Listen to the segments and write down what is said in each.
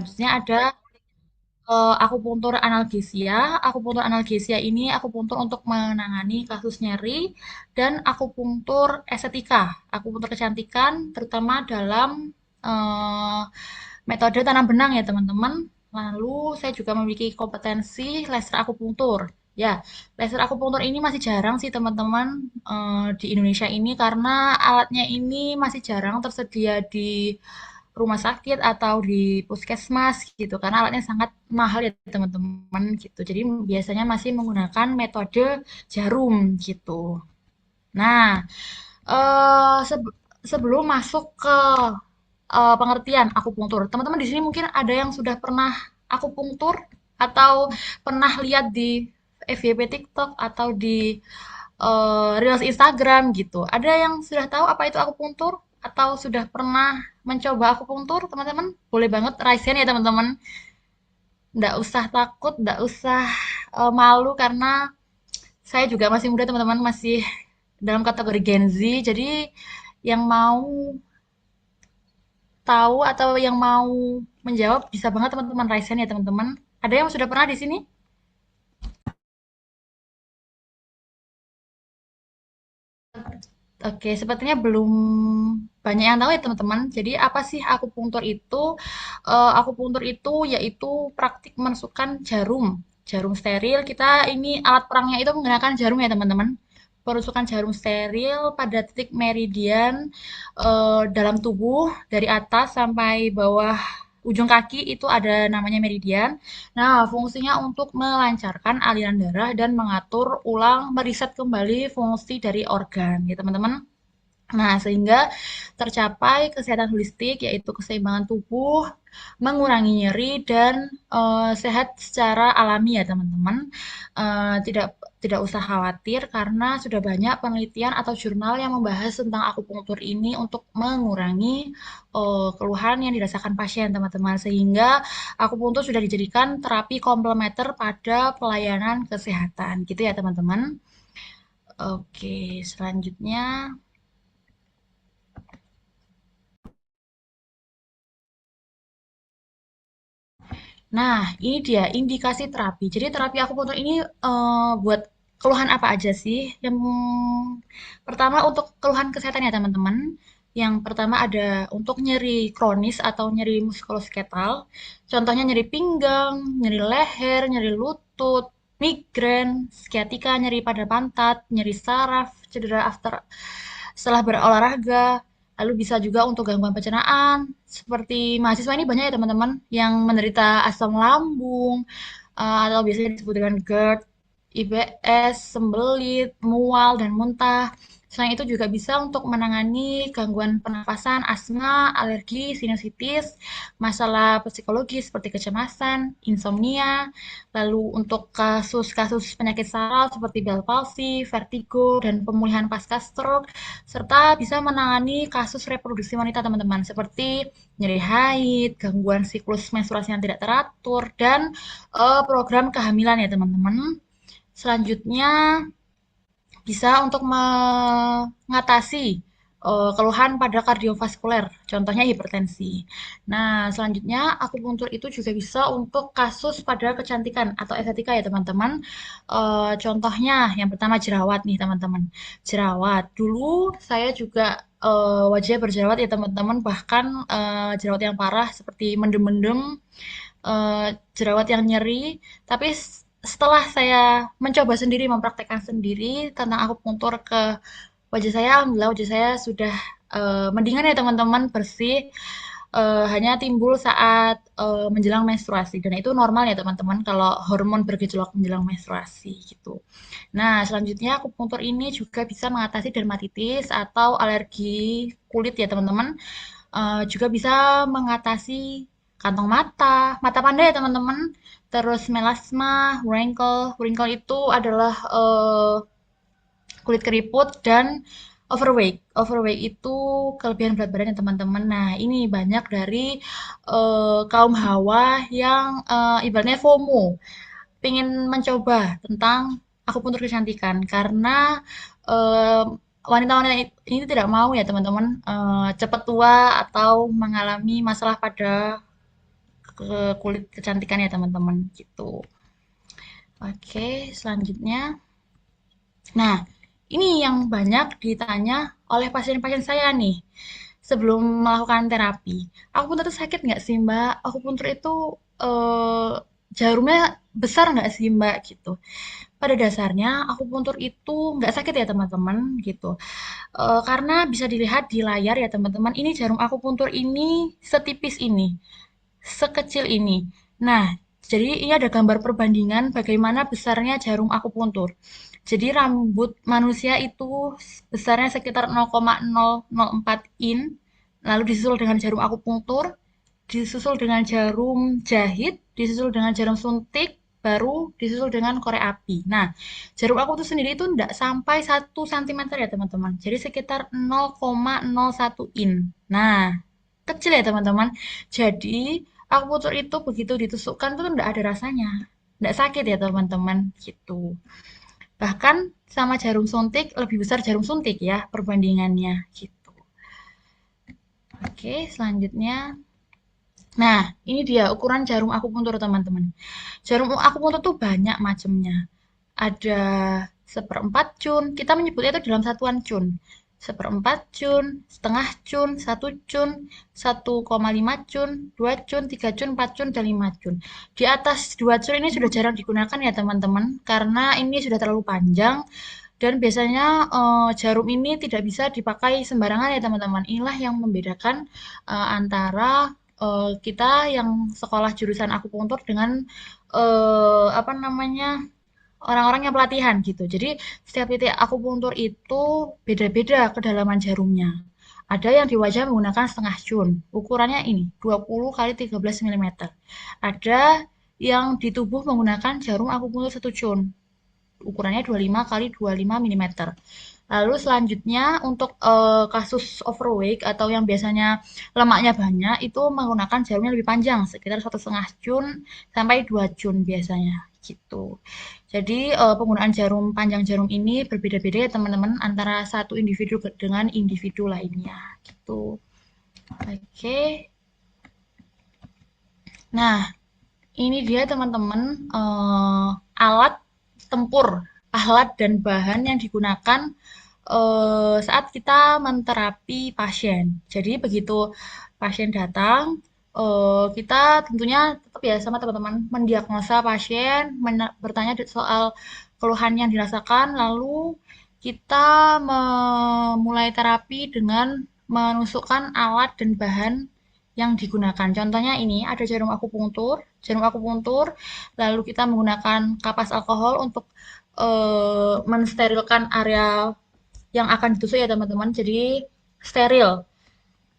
Selanjutnya ada akupuntur analgesia. Akupuntur analgesia ini akupuntur untuk menangani kasus nyeri dan akupuntur estetika. Akupuntur kecantikan terutama dalam eh, metode tanam benang ya teman-teman. Lalu saya juga memiliki kompetensi laser akupuntur. Ya, laser akupuntur ini masih jarang sih teman-teman di Indonesia ini karena alatnya ini masih jarang tersedia di rumah sakit atau di puskesmas gitu karena alatnya sangat mahal ya teman-teman gitu. Jadi biasanya masih menggunakan metode jarum gitu. Nah, sebelum masuk ke pengertian akupunktur, teman-teman di sini mungkin ada yang sudah pernah akupunktur atau pernah lihat di FYP TikTok atau di Reels Instagram gitu. Ada yang sudah tahu apa itu akupunktur atau sudah pernah mencoba akupunktur, teman-teman? Boleh banget raise hand ya teman-teman. Nggak usah takut, nggak usah malu karena saya juga masih muda teman-teman, masih dalam kategori Gen Z. Jadi yang mau tahu atau yang mau menjawab bisa banget teman-teman raise hand ya teman-teman. Ada yang sudah pernah di sini? Oke, sepertinya belum banyak yang tahu ya teman-teman. Jadi apa sih akupunktur itu? Akupunktur itu yaitu praktik menusukkan jarum, jarum steril. Kita ini alat perangnya itu menggunakan jarum ya teman-teman. Penusukan jarum steril pada titik meridian dalam tubuh dari atas sampai bawah ujung kaki itu ada namanya meridian. Nah, fungsinya untuk melancarkan aliran darah dan mengatur ulang, meriset kembali fungsi dari organ, ya teman-teman. Nah, sehingga tercapai kesehatan holistik, yaitu keseimbangan tubuh, mengurangi nyeri, dan sehat secara alami ya teman-teman. Tidak tidak usah khawatir karena sudah banyak penelitian atau jurnal yang membahas tentang akupunktur ini untuk mengurangi keluhan yang dirasakan pasien teman-teman. Sehingga akupunktur sudah dijadikan terapi komplementer pada pelayanan kesehatan, gitu ya teman-teman. Oke, selanjutnya. Nah, ini dia indikasi terapi. Jadi terapi akupunktur ini buat keluhan apa aja sih? Yang pertama untuk keluhan kesehatan ya teman-teman. Yang pertama ada untuk nyeri kronis atau nyeri muskuloskeletal. Contohnya nyeri pinggang, nyeri leher, nyeri lutut, migrain, sciatica, nyeri pada pantat, nyeri saraf, cedera after setelah berolahraga. Lalu bisa juga untuk gangguan pencernaan, seperti mahasiswa ini banyak ya teman-teman yang menderita asam lambung, atau biasanya disebut dengan GERD, IBS, sembelit, mual, dan muntah. Selain itu juga bisa untuk menangani gangguan pernafasan, asma, alergi, sinusitis, masalah psikologis seperti kecemasan, insomnia, lalu untuk kasus-kasus penyakit saraf seperti Bell palsy, vertigo, dan pemulihan pasca stroke, serta bisa menangani kasus reproduksi wanita teman-teman seperti nyeri haid, gangguan siklus menstruasi yang tidak teratur, dan program kehamilan ya teman-teman. Selanjutnya bisa untuk mengatasi keluhan pada kardiovaskuler, contohnya hipertensi. Nah, selanjutnya akupunktur itu juga bisa untuk kasus pada kecantikan atau estetika ya teman-teman. Contohnya yang pertama jerawat nih teman-teman. Jerawat. Dulu saya juga wajahnya berjerawat ya teman-teman, bahkan jerawat yang parah seperti mendem-mendem, jerawat yang nyeri. Tapi setelah saya mencoba sendiri, mempraktekkan sendiri tentang akupunktur ke wajah saya, alhamdulillah wajah saya sudah mendingan ya teman-teman, bersih. Hanya timbul saat menjelang menstruasi dan itu normal ya teman-teman kalau hormon bergejolak menjelang menstruasi gitu. Nah, selanjutnya akupunktur ini juga bisa mengatasi dermatitis atau alergi kulit ya teman-teman. Juga bisa mengatasi kantong mata, mata panda ya teman-teman. Terus melasma, wrinkle. Wrinkle itu adalah kulit keriput dan overweight. Overweight itu kelebihan berat badan ya teman-teman. Nah, ini banyak dari kaum hawa yang ibaratnya FOMO, pengen mencoba tentang akupuntur kecantikan karena eh, wanita-wanita ini tidak mau ya teman-teman cepat tua atau mengalami masalah pada ke kulit kecantikan ya teman-teman gitu. Oke, selanjutnya. Nah, ini yang banyak ditanya oleh pasien-pasien saya nih sebelum melakukan terapi. Akupuntur itu sakit nggak sih Mbak? Akupuntur itu eh, jarumnya besar nggak sih Mbak? Gitu. Pada dasarnya akupuntur itu nggak sakit ya teman-teman gitu. Karena bisa dilihat di layar ya teman-teman. Ini jarum akupuntur ini setipis ini, sekecil ini. Nah, jadi ini ada gambar perbandingan bagaimana besarnya jarum akupuntur. Jadi rambut manusia itu besarnya sekitar 0,004 in, lalu disusul dengan jarum akupuntur, disusul dengan jarum jahit, disusul dengan jarum suntik, baru disusul dengan korek api. Nah, jarum akupuntur sendiri itu tidak sampai 1 cm ya teman-teman. Jadi sekitar 0,01 in. Nah, kecil ya teman-teman. Jadi akupuntur itu begitu ditusukkan itu tidak ada rasanya. Tidak sakit ya teman-teman gitu. Bahkan sama jarum suntik lebih besar jarum suntik ya perbandingannya gitu. Oke, selanjutnya. Nah, ini dia ukuran jarum akupuntur teman-teman. Jarum akupuntur tuh banyak macamnya. Ada seperempat cun, kita menyebutnya itu dalam satuan cun. Seperempat cun, setengah cun, 1 cun, 1,5 cun, 2 cun, 3 cun, 4 cun, dan 5 cun. Di atas 2 cun ini sudah jarang digunakan ya teman-teman, karena ini sudah terlalu panjang dan biasanya jarum ini tidak bisa dipakai sembarangan ya teman-teman. Inilah yang membedakan antara kita yang sekolah jurusan akupuntur dengan apa namanya orang-orang yang pelatihan gitu. Jadi setiap titik akupuntur itu beda-beda kedalaman jarumnya. Ada yang di wajah menggunakan setengah cun, ukurannya ini 20 kali 13 mm. Ada yang di tubuh menggunakan jarum akupuntur 1 cun, ukurannya 25 kali 25 mm. Lalu selanjutnya untuk kasus overweight atau yang biasanya lemaknya banyak itu menggunakan jarumnya lebih panjang sekitar 1,5 cun sampai 2 cun biasanya gitu. Jadi penggunaan jarum panjang jarum ini berbeda-beda ya teman-teman antara satu individu dengan individu lainnya gitu. Oke. Nah, ini dia teman-teman alat tempur, alat dan bahan yang digunakan saat kita menterapi pasien. Jadi begitu pasien datang, kita tentunya tetap ya sama teman-teman mendiagnosa pasien, bertanya soal keluhan yang dirasakan, lalu kita memulai terapi dengan menusukkan alat dan bahan yang digunakan. Contohnya ini ada jarum akupuntur, lalu kita menggunakan kapas alkohol untuk mensterilkan area yang akan ditusuk ya teman-teman. Jadi steril.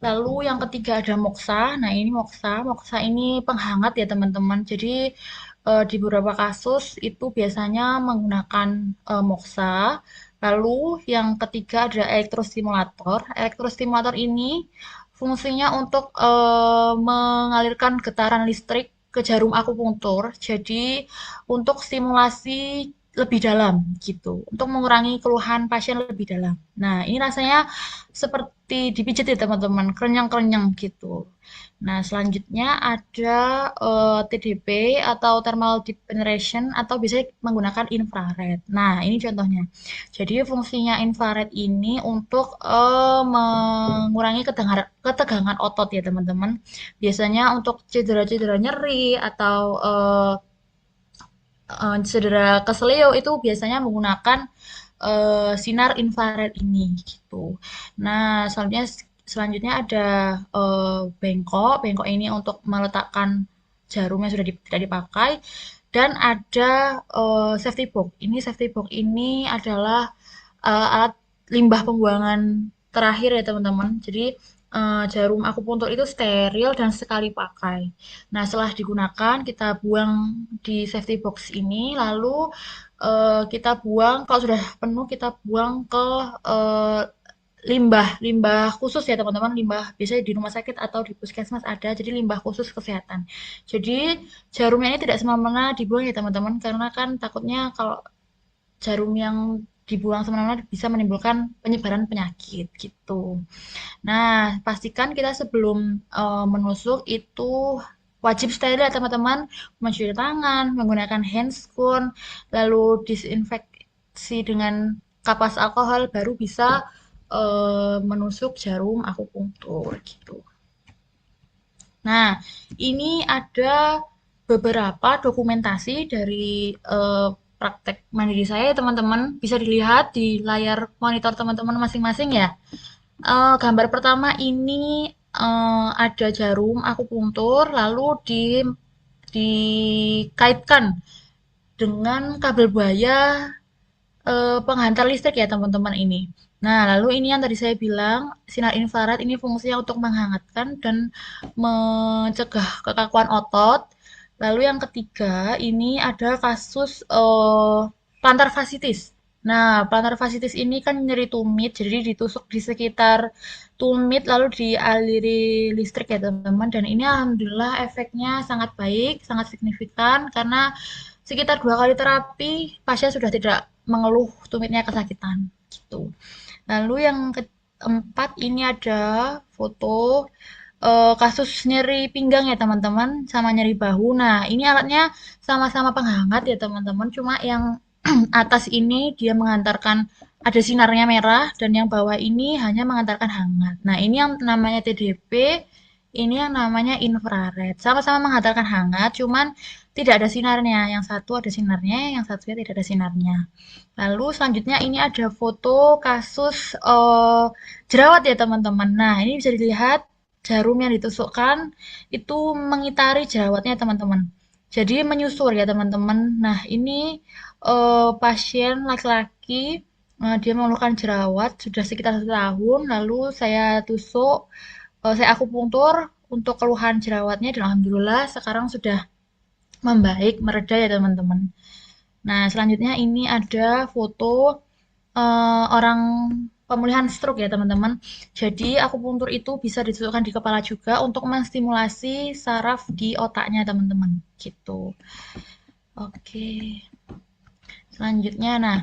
Lalu yang ketiga ada moksa. Nah ini moksa. Moksa ini penghangat ya teman-teman. Jadi di beberapa kasus itu biasanya menggunakan moksa. Lalu yang ketiga ada elektrostimulator. Elektrostimulator ini fungsinya untuk mengalirkan getaran listrik ke jarum akupunktur. Jadi untuk stimulasi lebih dalam gitu, untuk mengurangi keluhan pasien lebih dalam. Nah, ini rasanya seperti dipijit ya teman-teman, kerenyang-kerenyang gitu. Nah, selanjutnya ada TDP atau thermal deep penetration atau bisa menggunakan infrared. Nah, ini contohnya. Jadi fungsinya infrared ini untuk mengurangi ketegangan otot ya teman-teman. Biasanya untuk cedera-cedera nyeri atau cedera keselio itu biasanya menggunakan sinar infrared ini gitu. Nah, selanjutnya ada bengkok. Bengkok ini untuk meletakkan jarum yang sudah tidak dipakai dan ada safety box. Ini safety box ini adalah alat limbah pembuangan terakhir ya teman-teman. Jadi jarum akupuntur itu steril dan sekali pakai. Nah, setelah digunakan kita buang di safety box ini, lalu kita buang kalau sudah penuh kita buang ke eh, limbah limbah khusus ya teman-teman, limbah biasanya di rumah sakit atau di puskesmas ada, jadi limbah khusus kesehatan. Jadi jarumnya ini tidak semena-mena dibuang ya teman-teman, karena kan takutnya kalau jarum yang dibuang semena-mena bisa menimbulkan penyebaran penyakit gitu. Nah, pastikan kita sebelum menusuk itu wajib steril ya teman-teman, mencuci tangan, menggunakan handscoon, lalu disinfeksi dengan kapas alkohol, baru bisa menusuk jarum akupunktur gitu. Nah, ini ada beberapa dokumentasi dari praktek mandiri saya ya teman-teman. Bisa dilihat di layar monitor teman-teman masing-masing ya. Gambar pertama ini ada jarum akupunktur, lalu dikaitkan dengan kabel buaya penghantar listrik ya teman-teman ini. Nah, lalu ini yang tadi saya bilang, sinar infrared ini fungsinya untuk menghangatkan dan mencegah kekakuan otot. Lalu yang ketiga, ini ada kasus plantar fasciitis. Nah, plantar fasciitis ini kan nyeri tumit, jadi ditusuk di sekitar tumit lalu dialiri listrik ya teman-teman. Dan ini alhamdulillah efeknya sangat baik, sangat signifikan karena sekitar 2 kali terapi pasien sudah tidak mengeluh tumitnya kesakitan gitu. Lalu yang keempat ini ada foto kasus nyeri pinggang ya teman-teman sama nyeri bahu. Nah, ini alatnya sama-sama penghangat ya teman-teman. Cuma yang atas ini dia mengantarkan ada sinarnya merah dan yang bawah ini hanya mengantarkan hangat. Nah, ini yang namanya TDP, ini yang namanya infrared. Sama-sama menghantarkan hangat, cuman tidak ada sinarnya. Yang satu ada sinarnya, yang satunya tidak ada sinarnya. Lalu selanjutnya ini ada foto kasus jerawat ya teman-teman. Nah, ini bisa dilihat jarum yang ditusukkan itu mengitari jerawatnya teman-teman. Jadi menyusur ya teman-teman. Nah, ini pasien laki-laki, dia mengeluhkan jerawat sudah sekitar 1 tahun. Lalu saya tusuk, saya akupunktur untuk keluhan jerawatnya dan alhamdulillah sekarang sudah membaik, mereda ya teman-teman. Nah, selanjutnya ini ada foto orang pemulihan stroke ya teman-teman. Jadi akupunktur itu bisa ditusukkan di kepala juga untuk menstimulasi saraf di otaknya teman-teman. Gitu. Oke. Selanjutnya, nah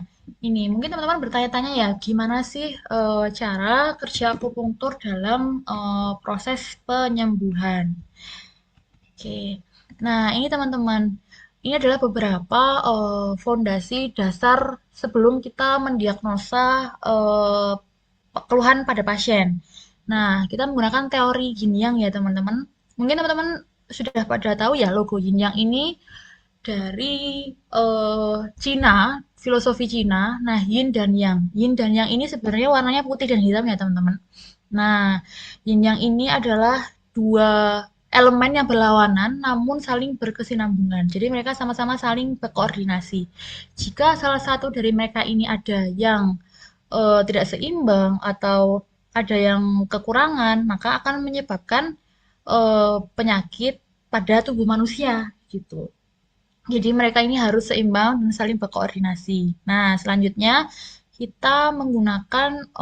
ini mungkin teman-teman bertanya-tanya ya, gimana sih cara kerja akupunktur dalam proses penyembuhan? Oke. Nah, ini teman-teman, ini adalah beberapa fondasi dasar sebelum kita mendiagnosa keluhan pada pasien. Nah, kita menggunakan teori yin yang ya teman-teman. Mungkin teman-teman sudah pada tahu ya logo yin yang ini dari Cina, filosofi Cina. Nah, yin dan yang. Yin dan yang ini sebenarnya warnanya putih dan hitam ya teman-teman. Nah, yin yang ini adalah dua elemen yang berlawanan namun saling berkesinambungan. Jadi mereka sama-sama saling berkoordinasi. Jika salah satu dari mereka ini ada yang tidak seimbang atau ada yang kekurangan, maka akan menyebabkan penyakit pada tubuh manusia gitu. Jadi mereka ini harus seimbang dan saling berkoordinasi. Nah, selanjutnya kita menggunakan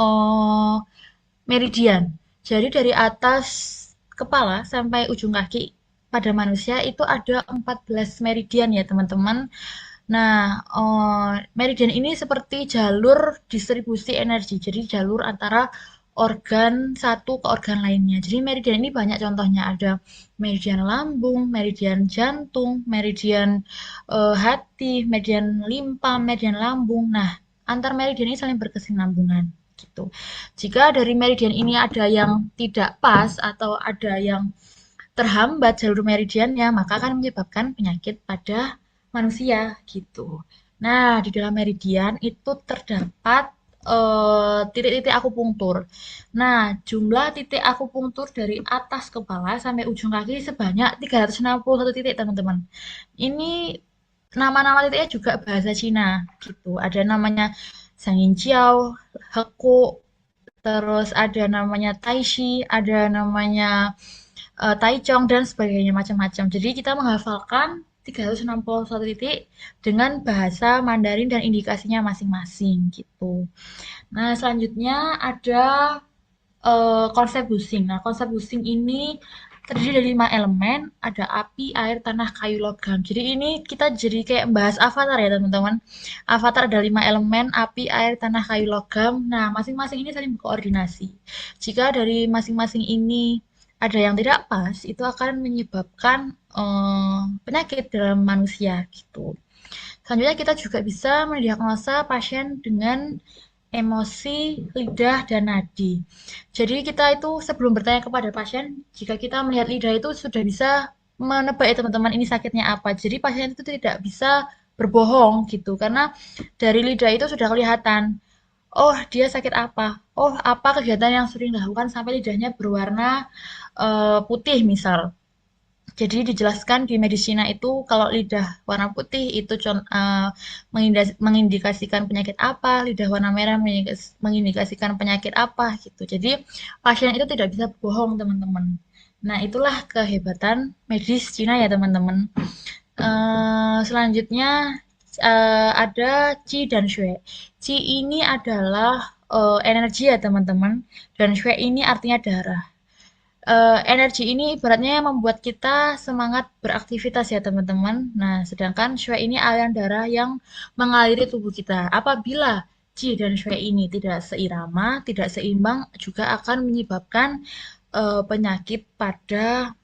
meridian. Jadi dari atas kepala sampai ujung kaki pada manusia itu ada 14 meridian ya teman-teman. Nah, meridian ini seperti jalur distribusi energi. Jadi jalur antara organ satu ke organ lainnya. Jadi meridian ini banyak contohnya. Ada meridian lambung, meridian jantung, meridian hati, meridian limpa, meridian lambung. Nah, antar meridian ini saling berkesinambungan gitu. Jika dari meridian ini ada yang tidak pas atau ada yang terhambat jalur meridiannya, maka akan menyebabkan penyakit pada manusia gitu. Nah, di dalam meridian itu terdapat titik-titik akupunktur. Nah, jumlah titik akupunktur dari atas kepala sampai ujung kaki sebanyak 361 titik, teman-teman. Ini nama-nama titiknya juga bahasa Cina gitu. Ada namanya Sanginjiao, Heku, terus ada namanya Taishi, ada namanya Taichung dan sebagainya macam-macam. Jadi kita menghafalkan 361 titik dengan bahasa Mandarin dan indikasinya masing-masing gitu. Nah, selanjutnya ada konsep busing. Nah, konsep busing ini terdiri dari 5 elemen, ada api, air, tanah, kayu, logam. Jadi ini kita jadi kayak bahas avatar ya teman-teman. Avatar ada 5 elemen, api, air, tanah, kayu, logam. Nah, masing-masing ini saling berkoordinasi. Jika dari masing-masing ini ada yang tidak pas, itu akan menyebabkan penyakit dalam manusia gitu. Selanjutnya kita juga bisa mendiagnosa pasien dengan emosi, lidah, dan nadi. Jadi kita itu sebelum bertanya kepada pasien, jika kita melihat lidah itu sudah bisa menebak ya teman-teman ini sakitnya apa. Jadi pasien itu tidak bisa berbohong gitu, karena dari lidah itu sudah kelihatan. Oh, dia sakit apa? Oh, apa kegiatan yang sering dilakukan sampai lidahnya berwarna putih misal. Jadi dijelaskan di medisina itu kalau lidah warna putih itu mengindikasikan penyakit apa, lidah warna merah mengindikasikan penyakit apa gitu. Jadi pasien itu tidak bisa bohong, teman-teman. Nah, itulah kehebatan medis Cina ya, teman-teman. Selanjutnya ada Qi dan Shui. Qi ini adalah energi ya, teman-teman, dan Shui ini artinya darah. Energi ini ibaratnya membuat kita semangat beraktivitas ya teman-teman. Nah, sedangkan shui ini aliran darah yang mengaliri tubuh kita. Apabila qi dan shui ini tidak seirama, tidak seimbang, juga akan menyebabkan penyakit pada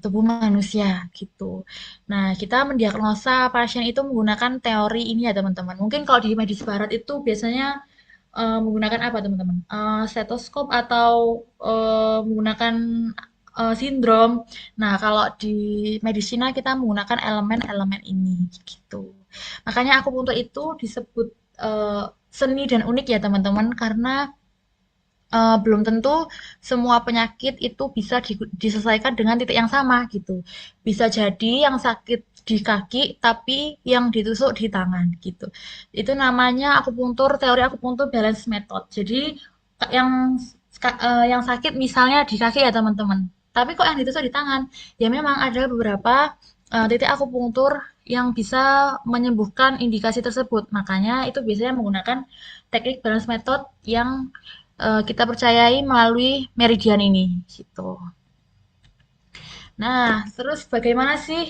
tubuh manusia gitu. Nah, kita mendiagnosa pasien itu menggunakan teori ini ya teman-teman. Mungkin kalau di medis barat itu biasanya menggunakan apa teman-teman? Stetoskop atau menggunakan sindrom. Nah, kalau di medisina kita menggunakan elemen-elemen ini gitu. Makanya akupuntur itu disebut seni dan unik ya teman-teman, karena belum tentu semua penyakit itu bisa diselesaikan dengan titik yang sama gitu. Bisa jadi yang sakit di kaki tapi yang ditusuk di tangan gitu. Itu namanya akupuntur, teori akupuntur balance method. Jadi yang yang sakit misalnya di kaki ya teman-teman. Tapi kok yang ditusuk di tangan? Ya memang ada beberapa titik akupuntur yang bisa menyembuhkan indikasi tersebut. Makanya itu biasanya menggunakan teknik balance method yang kita percayai melalui meridian ini gitu. Nah, terus bagaimana sih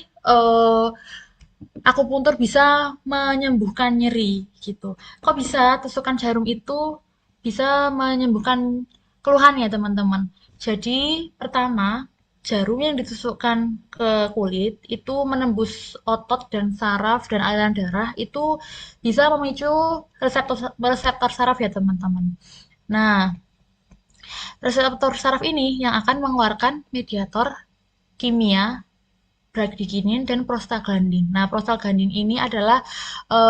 akupuntur bisa menyembuhkan nyeri gitu? Kok bisa tusukan jarum itu bisa menyembuhkan keluhan ya teman-teman? Jadi pertama, jarum yang ditusukkan ke kulit itu menembus otot dan saraf dan aliran darah itu bisa memicu reseptor reseptor saraf ya teman-teman. Nah, reseptor saraf ini yang akan mengeluarkan mediator kimia bradikinin dan prostaglandin. Nah, prostaglandin ini adalah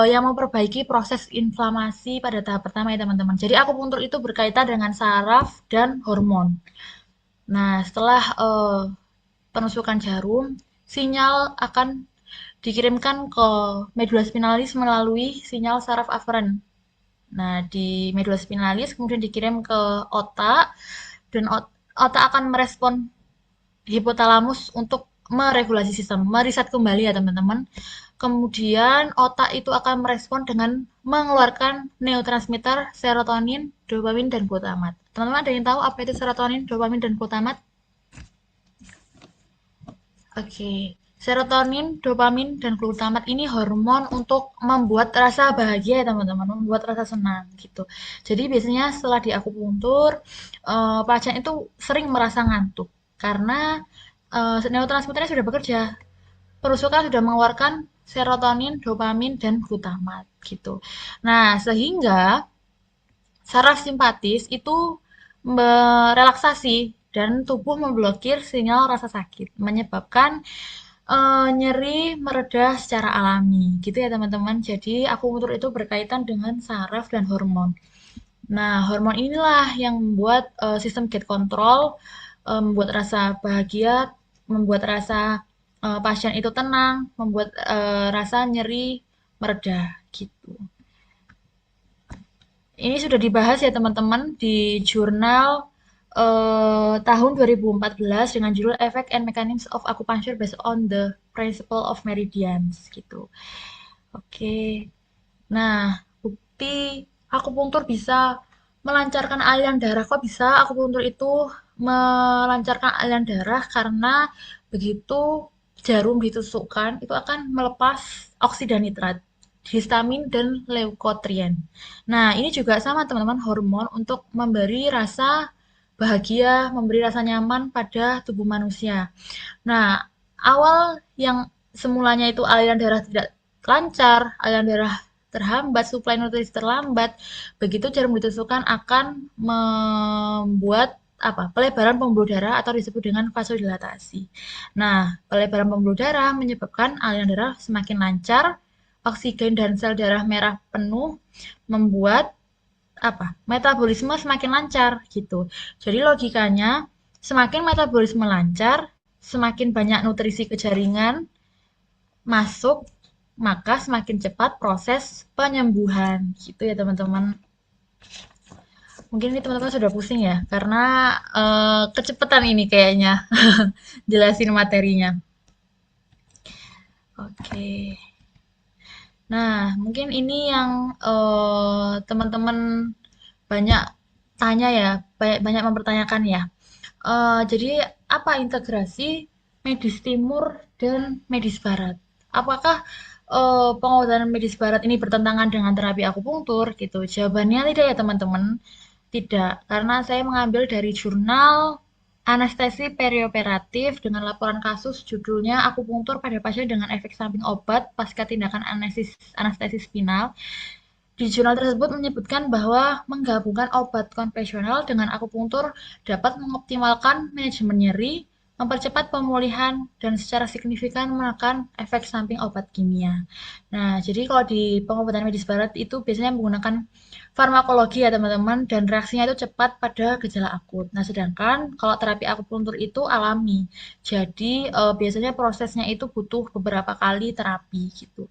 yang memperbaiki proses inflamasi pada tahap pertama ya teman-teman. Jadi akupuntur itu berkaitan dengan saraf dan hormon. Nah, setelah penusukan jarum, sinyal akan dikirimkan ke medula spinalis melalui sinyal saraf aferen. Nah, di medula spinalis kemudian dikirim ke otak dan otak akan merespon hipotalamus untuk meregulasi sistem, mereset kembali ya teman-teman. Kemudian otak itu akan merespon dengan mengeluarkan neurotransmitter serotonin, dopamin, dan glutamat. Teman-teman ada yang tahu apa itu serotonin, dopamin, dan glutamat? Oke, serotonin, dopamin, dan glutamat ini hormon untuk membuat rasa bahagia ya teman-teman, membuat rasa senang gitu. Jadi biasanya setelah diakupuntur, pasien itu sering merasa ngantuk karena neurotransmitternya sudah bekerja. Perusahaan sudah mengeluarkan serotonin, dopamin, dan glutamat gitu. Nah, sehingga saraf simpatis itu merelaksasi dan tubuh memblokir sinyal rasa sakit, menyebabkan nyeri mereda secara alami, gitu ya teman-teman. Jadi akupuntur itu berkaitan dengan saraf dan hormon. Nah, hormon inilah yang membuat sistem gate control, membuat rasa bahagia, membuat rasa pasien itu tenang, membuat rasa nyeri mereda, gitu. Ini sudah dibahas ya teman-teman di jurnal tahun 2014 dengan judul Effect and Mechanisms of Acupuncture Based on the Principle of Meridians gitu. Oke. Nah, bukti akupuntur bisa melancarkan aliran darah. Kok bisa akupuntur itu melancarkan aliran darah? Karena begitu jarum ditusukkan, itu akan melepas oksida nitrat, histamin, dan leukotrien. Nah, ini juga sama teman-teman hormon untuk memberi rasa bahagia, memberi rasa nyaman pada tubuh manusia. Nah, awal yang semulanya itu aliran darah tidak lancar, aliran darah terhambat, suplai nutrisi terlambat, begitu jarum ditusukkan akan membuat apa? Pelebaran pembuluh darah atau disebut dengan vasodilatasi. Nah, pelebaran pembuluh darah menyebabkan aliran darah semakin lancar, oksigen dan sel darah merah penuh, membuat apa? Metabolisme semakin lancar gitu. Jadi logikanya semakin metabolisme lancar, semakin banyak nutrisi ke jaringan masuk, maka semakin cepat proses penyembuhan gitu ya teman-teman. Mungkin ini teman-teman sudah pusing ya karena kecepatan ini kayaknya jelasin materinya. Oke. Nah, mungkin ini yang teman-teman banyak tanya ya, banyak mempertanyakan ya. Jadi apa integrasi medis timur dan medis barat? Apakah pengobatan medis barat ini bertentangan dengan terapi akupunktur gitu? Jawabannya tidak ya teman-teman. Tidak, karena saya mengambil dari jurnal anestesi perioperatif dengan laporan kasus judulnya akupunktur pada pasien dengan efek samping obat pasca tindakan anestesi spinal. Di jurnal tersebut menyebutkan bahwa menggabungkan obat konvensional dengan akupunktur dapat mengoptimalkan manajemen nyeri, mempercepat pemulihan, dan secara signifikan menekan efek samping obat kimia. Nah, jadi kalau di pengobatan medis barat itu biasanya menggunakan farmakologi ya teman-teman, dan reaksinya itu cepat pada gejala akut. Nah, sedangkan kalau terapi akupunktur itu alami. Jadi biasanya prosesnya itu butuh beberapa kali terapi gitu.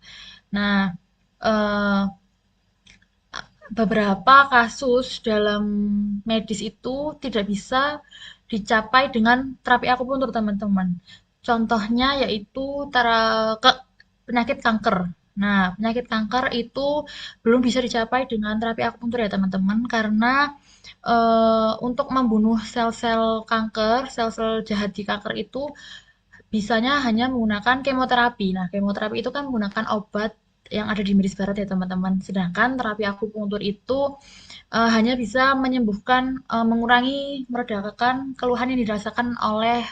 Nah, eh, beberapa kasus dalam medis itu tidak bisa dicapai dengan terapi akupunktur, teman-teman. Contohnya yaitu penyakit kanker. Nah, penyakit kanker itu belum bisa dicapai dengan terapi akupunktur ya, teman-teman, karena untuk membunuh sel-sel kanker, sel-sel jahat di kanker itu bisanya hanya menggunakan kemoterapi. Nah, kemoterapi itu kan menggunakan obat yang ada di medis barat ya teman-teman. Sedangkan terapi akupunktur itu hanya bisa menyembuhkan, mengurangi, meredakan keluhan yang dirasakan oleh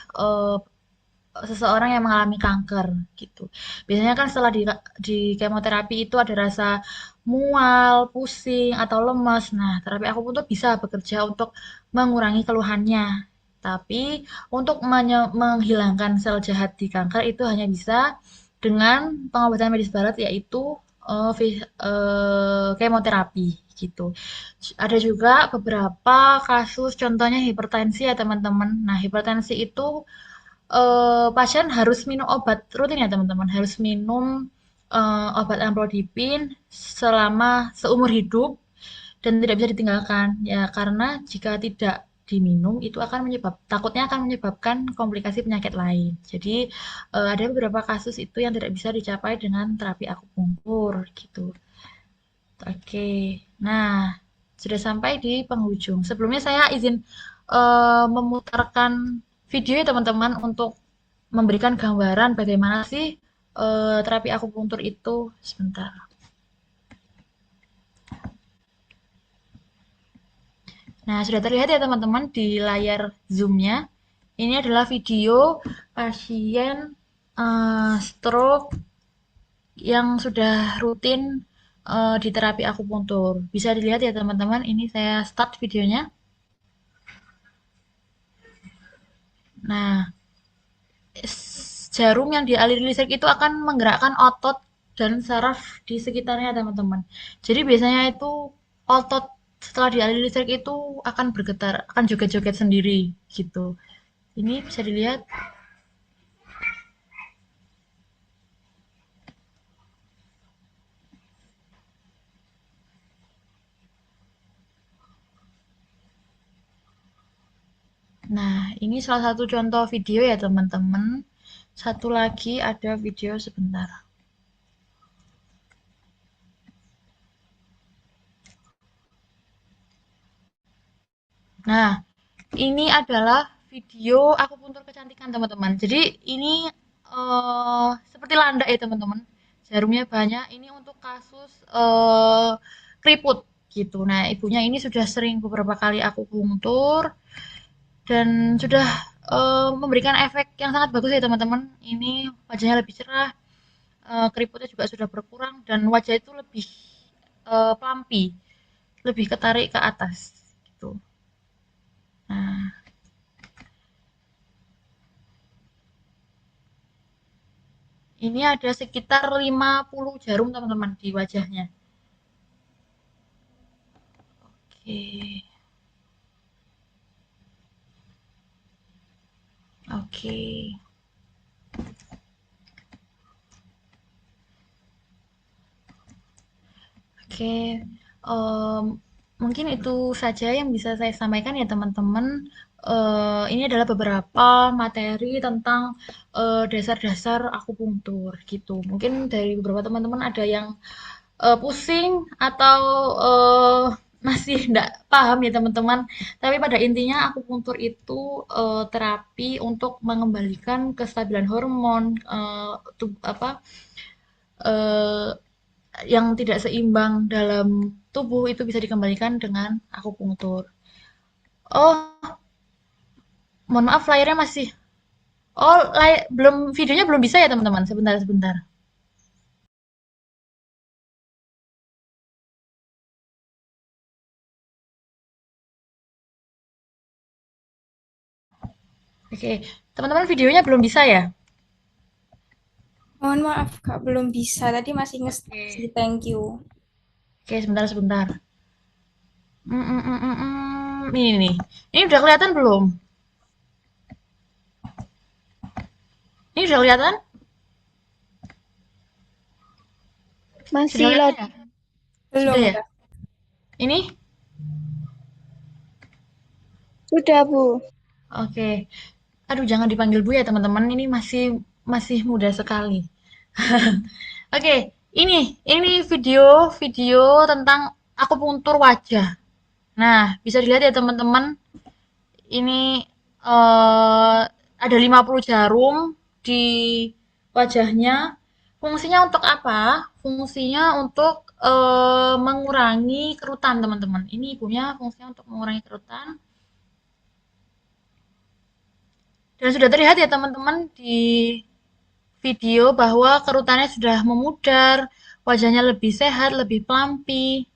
seseorang yang mengalami kanker gitu. Biasanya kan setelah di kemoterapi itu ada rasa mual, pusing, atau lemas. Nah, terapi akupunktur bisa bekerja untuk mengurangi keluhannya. Tapi untuk menghilangkan sel jahat di kanker itu hanya bisa dengan pengobatan medis barat yaitu kemoterapi gitu. Ada juga beberapa kasus contohnya hipertensi ya teman-teman. Nah, hipertensi itu pasien harus minum obat rutin ya teman-teman, harus minum obat amlodipin selama seumur hidup dan tidak bisa ditinggalkan ya karena jika tidak diminum itu takutnya akan menyebabkan komplikasi penyakit lain. Jadi ada beberapa kasus itu yang tidak bisa dicapai dengan terapi akupunktur gitu. Oke, nah sudah sampai di penghujung. Sebelumnya saya izin memutarkan video ya teman-teman untuk memberikan gambaran bagaimana sih terapi akupunktur itu. Sebentar. Nah, sudah terlihat ya teman-teman di layar Zoom-nya. Ini adalah video pasien stroke yang sudah rutin di terapi akupunktur. Bisa dilihat ya teman-teman, ini saya start videonya. Nah, jarum yang dialiri listrik itu akan menggerakkan otot dan saraf di sekitarnya teman-teman. Jadi biasanya itu otot setelah dialiri listrik itu akan bergetar, akan joget-joget sendiri gitu. Ini bisa dilihat. Nah, ini salah satu contoh video ya teman-teman. Satu lagi ada video sebentar. Nah, ini adalah video akupuntur kecantikan teman-teman. Jadi ini seperti landak ya teman-teman. Jarumnya banyak. Ini untuk kasus keriput gitu. Nah, ibunya ini sudah sering beberapa kali akupuntur. dan sudah memberikan efek yang sangat bagus ya teman-teman. Ini wajahnya lebih cerah, keriputnya juga sudah berkurang dan wajah itu lebih plumpi, lebih ketarik ke atas gitu. Nah, ini ada sekitar 50 jarum teman-teman di wajahnya. Oke. Oke. Oke, em, mungkin itu saja yang bisa saya sampaikan ya teman-teman. Ini adalah beberapa materi tentang dasar-dasar akupunktur gitu. Mungkin dari beberapa teman-teman ada yang pusing atau masih tidak paham ya teman-teman. Tapi pada intinya akupunktur itu terapi untuk mengembalikan kestabilan hormon, apa eh, yang tidak seimbang dalam tubuh itu bisa dikembalikan dengan akupunktur. Oh, mohon maaf layarnya masih. Oh, belum videonya belum bisa ya teman-teman. Sebentar, sebentar. Oke, teman-teman videonya belum bisa ya? Mohon maaf Kak, belum bisa. Tadi masih nge-stuck sih, Oke, thank you. oke sebentar, sebentar. Ini nih. Ini udah kelihatan belum? Ini udah kelihatan? Sudah Masih kelihatan load. ya? Sudah Belum ya? Kak. Ini? Sudah, Bu. Oke. Aduh, jangan dipanggil Bu ya teman-teman. Ini masih masih muda sekali. Oke, ini video tentang akupunktur wajah. Nah, bisa dilihat ya teman-teman, ini eh, ada 50 jarum di wajahnya. Fungsinya untuk apa? Fungsinya untuk mengurangi kerutan, teman-teman. Ini ibunya fungsinya untuk mengurangi kerutan. Dan sudah terlihat ya teman-teman di video bahwa kerutannya sudah memudar, wajahnya lebih sehat, lebih plumpi.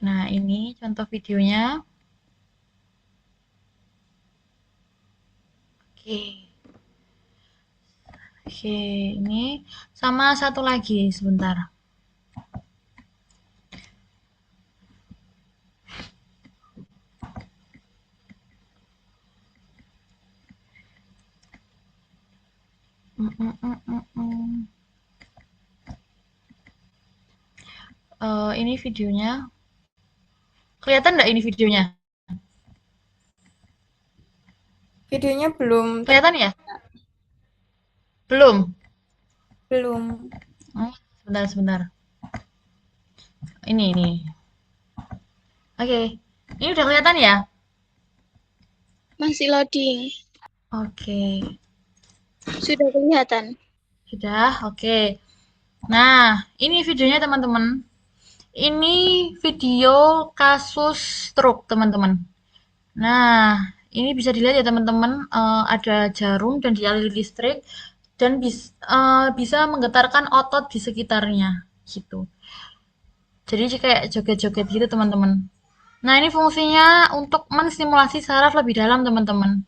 Nah, ini contoh videonya. Oke. Oke, ini sama satu lagi sebentar. Mm, mm, mm, mm, mm. Ini videonya. Kelihatan nggak ini videonya? Videonya belum Kelihatan terlihat ya? Kak. Belum. Belum. Sebentar, sebentar. Ini. Oke. Ini udah kelihatan ya? Masih loading. Oke. Sudah kelihatan. Sudah, oke. Nah, ini videonya teman-teman. Ini video kasus stroke, teman-teman. Nah, ini bisa dilihat ya teman-teman, ada jarum dan dialiri listrik dan bisa menggetarkan otot di sekitarnya gitu. Jadi kayak joget-joget gitu teman-teman. Nah, ini fungsinya untuk menstimulasi saraf lebih dalam teman-teman.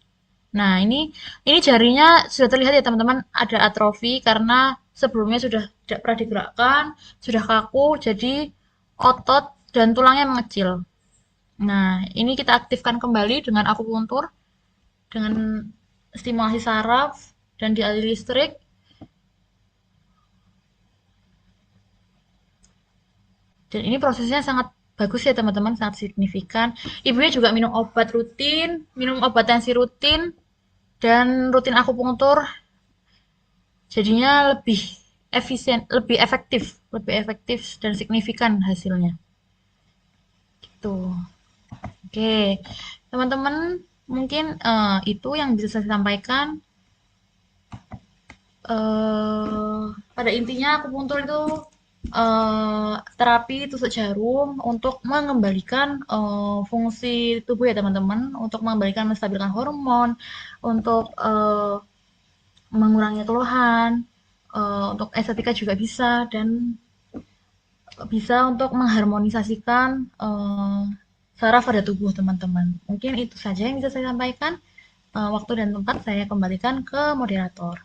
Nah, ini jarinya sudah terlihat ya teman-teman ada atrofi karena sebelumnya sudah tidak pernah digerakkan, sudah kaku, jadi otot dan tulangnya mengecil. Nah, ini kita aktifkan kembali dengan akupunktur, dengan stimulasi saraf dan dialiri listrik. Dan ini prosesnya sangat bagus ya teman-teman, sangat signifikan. Ibunya juga minum obat tensi rutin, dan rutin akupunktur. Jadinya lebih efektif dan signifikan hasilnya. Gitu. Oke, teman-teman, mungkin itu yang bisa saya sampaikan. Pada intinya akupunktur itu terapi tusuk jarum untuk mengembalikan fungsi tubuh ya teman-teman, untuk mengembalikan menstabilkan hormon, untuk mengurangi keluhan, untuk estetika juga bisa dan bisa untuk mengharmonisasikan saraf pada tubuh teman-teman. Mungkin itu saja yang bisa saya sampaikan. Waktu dan tempat saya kembalikan ke moderator.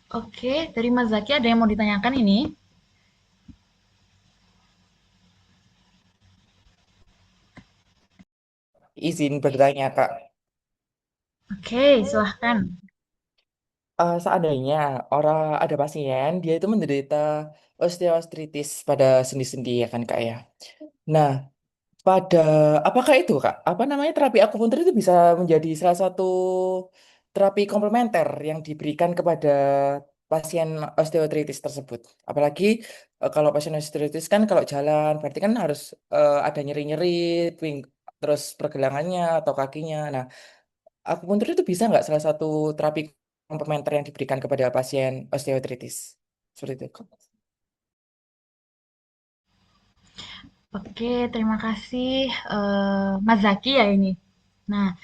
Oke, dari Mas Zaki ada yang mau ditanyakan ini? Izin bertanya, Kak. Oke, silahkan. Seandainya orang ada pasien, dia itu menderita osteoartritis pada sendi-sendi ya kan, Kak ya. Nah, pada apakah itu, Kak? Apa namanya terapi akupuntur itu bisa menjadi salah satu terapi komplementer yang diberikan kepada pasien osteoartritis tersebut. Apalagi kalau pasien osteoartritis kan kalau jalan berarti kan harus ada nyeri-nyeri, terus pergelangannya atau kakinya. Nah, akupuntur itu bisa nggak salah satu terapi komplementer yang diberikan kepada pasien osteoartritis? Seperti itu. Oke, terima kasih Mas Zaki ya ini. Nah,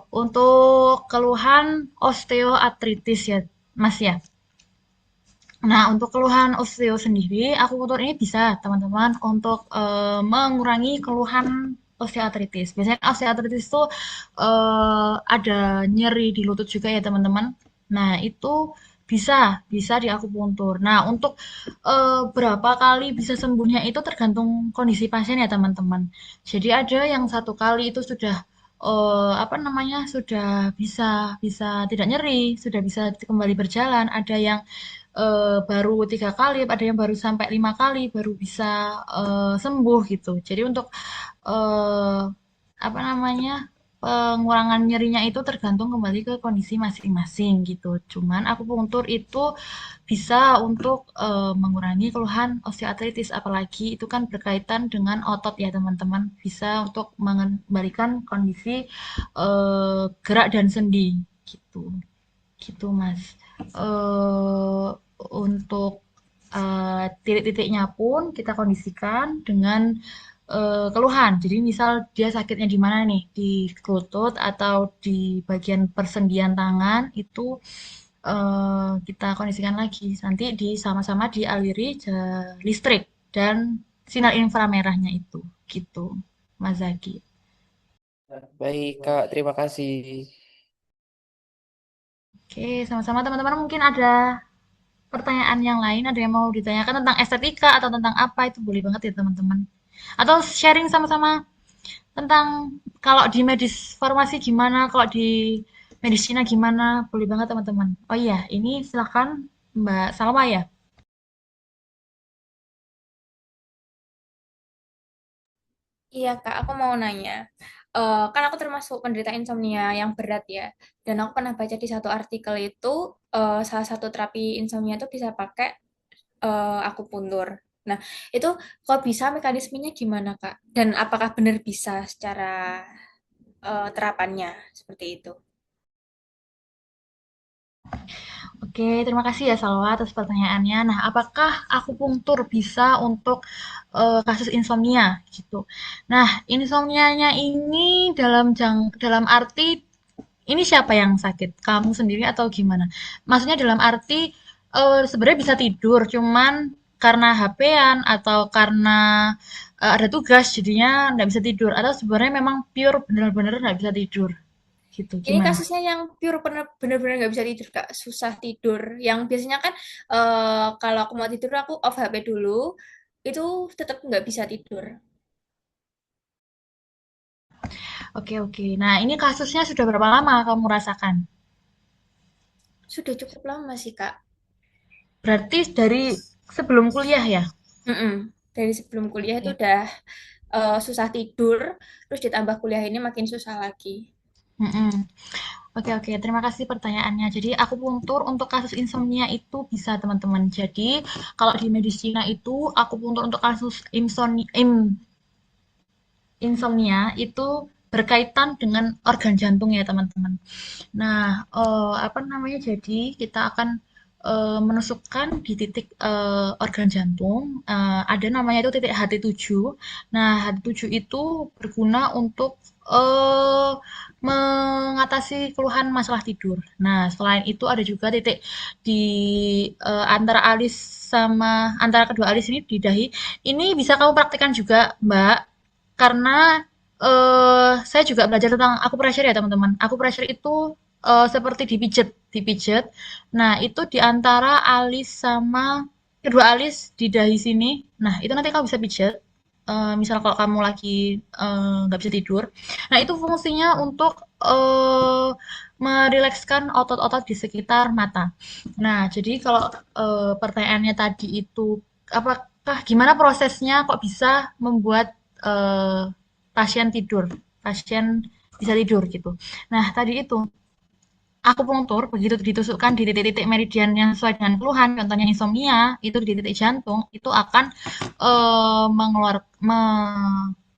untuk keluhan osteoartritis ya, Mas ya. Nah, untuk keluhan osteo sendiri, akupuntur ini bisa, teman-teman, untuk mengurangi keluhan osteoartritis. Biasanya kan osteoartritis itu ada nyeri di lutut juga ya, teman-teman. Nah, itu bisa, bisa di akupuntur. Nah, untuk berapa kali bisa sembuhnya itu tergantung kondisi pasien ya, teman-teman. Jadi ada yang satu kali itu sudah apa namanya sudah bisa bisa tidak nyeri, sudah bisa kembali berjalan. Ada yang baru 3 kali, ada yang baru sampai 5 kali baru bisa sembuh gitu. Jadi untuk eh, apa namanya pengurangan nyerinya itu tergantung kembali ke kondisi masing-masing gitu. Cuman akupunktur itu bisa untuk mengurangi keluhan osteoartritis, apalagi itu kan berkaitan dengan otot ya teman-teman. Bisa untuk mengembalikan kondisi gerak dan sendi gitu. Gitu, Mas. Untuk titik-titiknya pun kita kondisikan dengan keluhan. Jadi misal dia sakitnya di mana nih, di lutut atau di bagian persendian tangan itu kita kondisikan lagi. Nanti di sama-sama dialiri listrik dan sinar inframerahnya itu, gitu, Mas Zaki. Baik, Kak. Terima kasih. Oke, sama-sama teman-teman mungkin ada pertanyaan yang lain, ada yang mau ditanyakan tentang estetika atau tentang apa, itu boleh banget ya teman-teman. Atau sharing sama-sama tentang kalau di medis farmasi gimana, kalau di medis Cina gimana, boleh banget teman-teman. Oh iya, ini silakan Mbak Salwa ya. Iya Kak, aku mau nanya. Kan aku termasuk penderita insomnia yang berat ya. Dan aku pernah baca di satu artikel itu salah satu terapi insomnia itu bisa pakai akupuntur. Nah, itu kok bisa mekanismenya gimana Kak? Dan apakah benar bisa secara terapannya seperti itu? Oke, terima kasih ya Salwa atas pertanyaannya. Nah, apakah akupunktur bisa untuk kasus insomnia gitu? Nah, insomnianya ini dalam arti ini siapa yang sakit? Kamu sendiri atau gimana? Maksudnya dalam arti sebenarnya bisa tidur, cuman karena HP-an atau karena ada tugas jadinya nggak bisa tidur atau sebenarnya memang pure bener-bener nggak bisa tidur gitu Ini gimana? kasusnya yang pure bener-bener nggak bisa tidur, Kak. Susah tidur. Yang biasanya kan kalau aku mau tidur aku off HP dulu, itu tetap nggak bisa tidur. Oke, oke. Nah, ini kasusnya sudah berapa lama kamu rasakan? Sudah cukup lama sih, Kak. Berarti dari sebelum kuliah ya? Mm-mm. Dari sebelum kuliah itu Oke. udah susah tidur, terus ditambah kuliah ini makin susah lagi. Mm-mm. Oke, oke. Terima kasih pertanyaannya. Jadi, akupuntur untuk kasus insomnia itu bisa, teman-teman. Jadi, kalau di medis Cina itu, akupuntur untuk kasus insomnia itu berkaitan dengan organ jantung ya, teman-teman. Nah, apa namanya, jadi kita akan menusukkan di titik organ jantung, ada namanya itu titik HT7. Nah, HT7 itu berguna untuk mengatasi keluhan masalah tidur. Nah, selain itu ada juga titik di antara alis sama antara kedua alis ini di dahi. Ini bisa kamu praktekkan juga, Mbak, karena saya juga belajar tentang acupressure ya teman-teman. Acupressure itu seperti dipijet, dipijet. Nah, itu di antara alis sama kedua alis di dahi sini. Nah, itu nanti kamu bisa pijet. Misal kalau kamu lagi nggak bisa tidur. Nah, itu fungsinya untuk merilekskan otot-otot di sekitar mata. Nah, jadi kalau pertanyaannya tadi itu, apakah gimana prosesnya kok bisa membuat pasien tidur, pasien bisa tidur gitu. Nah, tadi itu akupunktur begitu ditusukkan di titik-titik meridian yang sesuai dengan keluhan, contohnya insomnia, itu di titik jantung, itu akan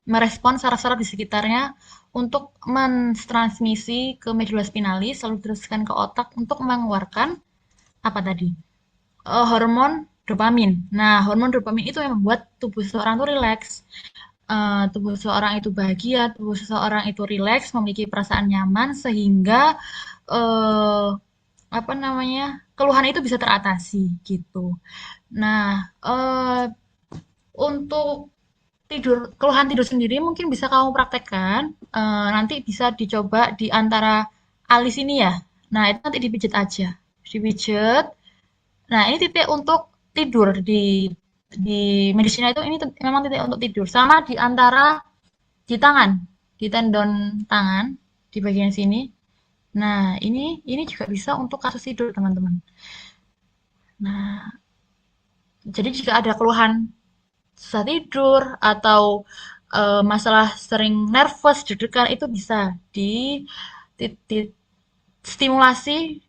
merespon saraf-saraf di sekitarnya untuk mentransmisi ke medula spinalis, lalu diteruskan ke otak untuk mengeluarkan apa tadi? Hormon dopamin. Nah, hormon dopamin itu yang membuat tubuh seseorang itu rileks, tubuh seseorang itu bahagia, tubuh seseorang itu rileks, memiliki perasaan nyaman sehingga eh, apa namanya keluhan itu bisa teratasi gitu. Nah, untuk keluhan tidur sendiri mungkin bisa kamu praktekkan. Nanti bisa dicoba di antara alis ini ya. Nah, itu nanti dipijit aja, dipijit. Nah, ini titik untuk tidur di medisina itu ini memang titik untuk tidur. Sama di antara di tangan, di tendon tangan di bagian sini. Nah, ini juga bisa untuk kasus tidur, teman-teman. Nah, jadi jika ada keluhan susah tidur atau masalah sering nervous, deg-degan itu bisa di stimulasi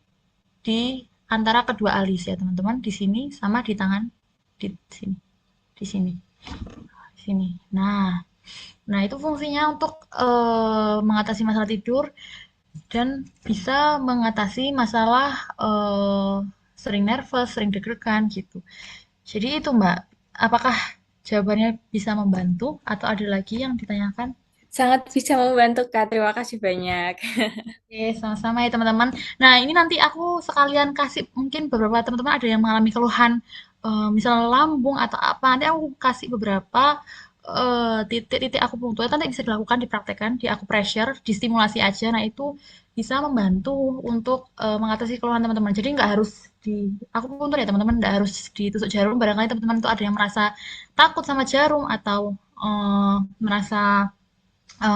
di antara kedua alis ya, teman-teman. Di sini sama di tangan di sini, di sini, di sini. Nah, itu fungsinya untuk mengatasi masalah tidur dan bisa mengatasi masalah sering nervous, sering deg-degan gitu. Jadi itu Mbak, apakah jawabannya bisa membantu atau ada lagi yang ditanyakan? Sangat bisa membantu, Kak. Terima kasih banyak. Oke, sama-sama ya teman-teman. Nah, ini nanti aku sekalian kasih mungkin beberapa teman-teman ada yang mengalami keluhan, misalnya lambung atau apa. Nanti aku kasih beberapa titik-titik akupunktur nanti bisa dilakukan, dipraktekkan di acupressure, distimulasi aja. Nah, itu bisa membantu untuk mengatasi keluhan teman-teman. Jadi nggak harus di akupunktur ya teman-teman, nggak harus ditusuk jarum. Barangkali teman-teman tuh ada yang merasa takut sama jarum atau merasa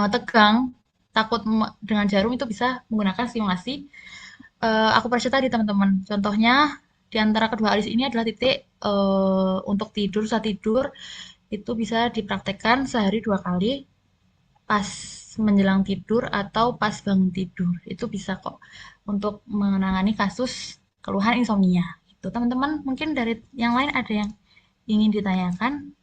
tegang, takut dengan jarum itu bisa menggunakan stimulasi akupressure tadi teman-teman. Contohnya di antara kedua alis ini adalah titik untuk tidur saat tidur itu bisa dipraktekkan sehari 2 kali pas menjelang tidur atau pas bangun tidur. Itu bisa kok untuk menangani kasus keluhan insomnia. Itu teman-teman mungkin dari yang lain ada yang ingin ditanyakan?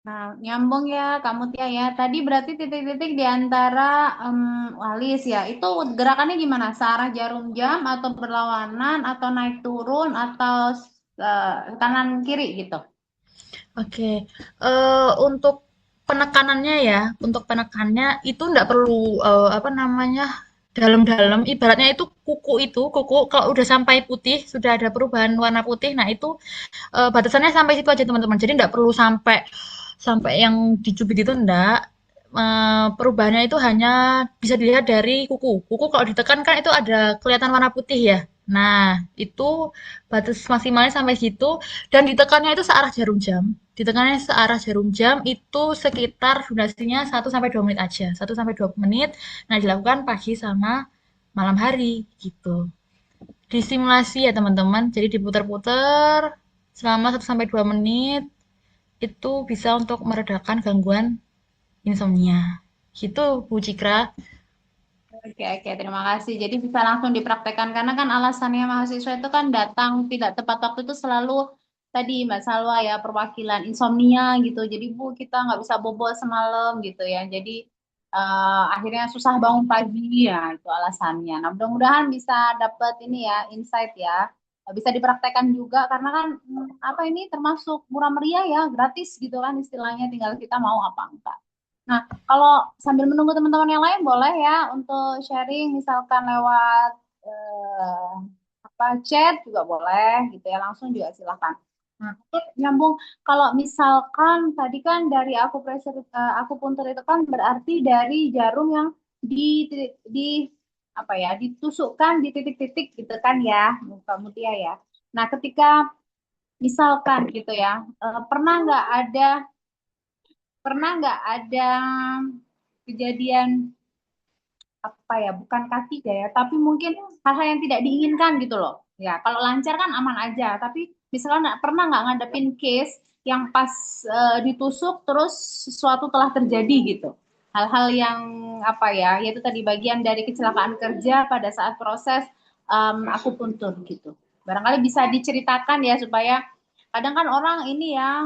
Nah, nyambung ya Kak Mutia ya. Tadi berarti titik-titik di antara walis ya. Itu gerakannya gimana? Searah jarum jam atau berlawanan atau naik turun atau kanan kiri gitu? Oke, untuk penekanannya ya, untuk penekannya itu nggak perlu apa namanya dalam-dalam, ibaratnya itu kuku kalau udah sampai putih, sudah ada perubahan warna putih, nah itu batasannya sampai situ aja teman-teman. Jadi nggak perlu sampai sampai yang dicubit itu enggak. Perubahannya itu hanya bisa dilihat dari kuku. Kuku kalau ditekan kan itu ada kelihatan warna putih ya. Nah, itu batas maksimalnya sampai situ dan ditekannya itu searah jarum jam. Ditekannya searah jarum jam itu sekitar durasinya 1 sampai 2 menit aja. 1 sampai 2 menit. Nah, dilakukan pagi sama malam hari gitu. Disimulasi ya teman-teman. Jadi diputar-putar selama 1 sampai 2 menit itu bisa untuk meredakan gangguan insomnia. Gitu, Bu Cikra. Oke, oke, terima kasih. Jadi bisa langsung dipraktekkan karena kan alasannya mahasiswa itu kan datang tidak tepat waktu itu selalu tadi Mbak Salwa ya perwakilan insomnia gitu. Jadi Bu kita nggak bisa bobol semalam gitu ya. Jadi akhirnya susah bangun pagi ya itu alasannya. Nah mudah-mudahan bisa dapat ini ya insight ya. Bisa dipraktekkan juga karena kan apa ini termasuk murah meriah ya gratis gitu kan istilahnya tinggal kita mau apa enggak. Nah, kalau sambil menunggu teman-teman yang lain boleh ya untuk sharing misalkan lewat eh, apa chat juga boleh gitu ya langsung juga silakan. Nah, oke, nyambung kalau misalkan tadi kan dari akupuntur itu kan berarti dari jarum yang di apa ya ditusukkan di titik-titik gitu kan ya Mbak Mutia ya. Nah, ketika misalkan gitu ya pernah nggak ada kejadian apa ya bukan kaki ya tapi mungkin hal-hal yang tidak diinginkan gitu loh ya kalau lancar kan aman aja tapi misalnya pernah nggak ngadepin case yang pas ditusuk terus sesuatu telah terjadi gitu hal-hal yang apa ya yaitu tadi bagian dari kecelakaan kerja pada saat proses akupuntur gitu barangkali bisa diceritakan ya supaya kadang kan orang ini ya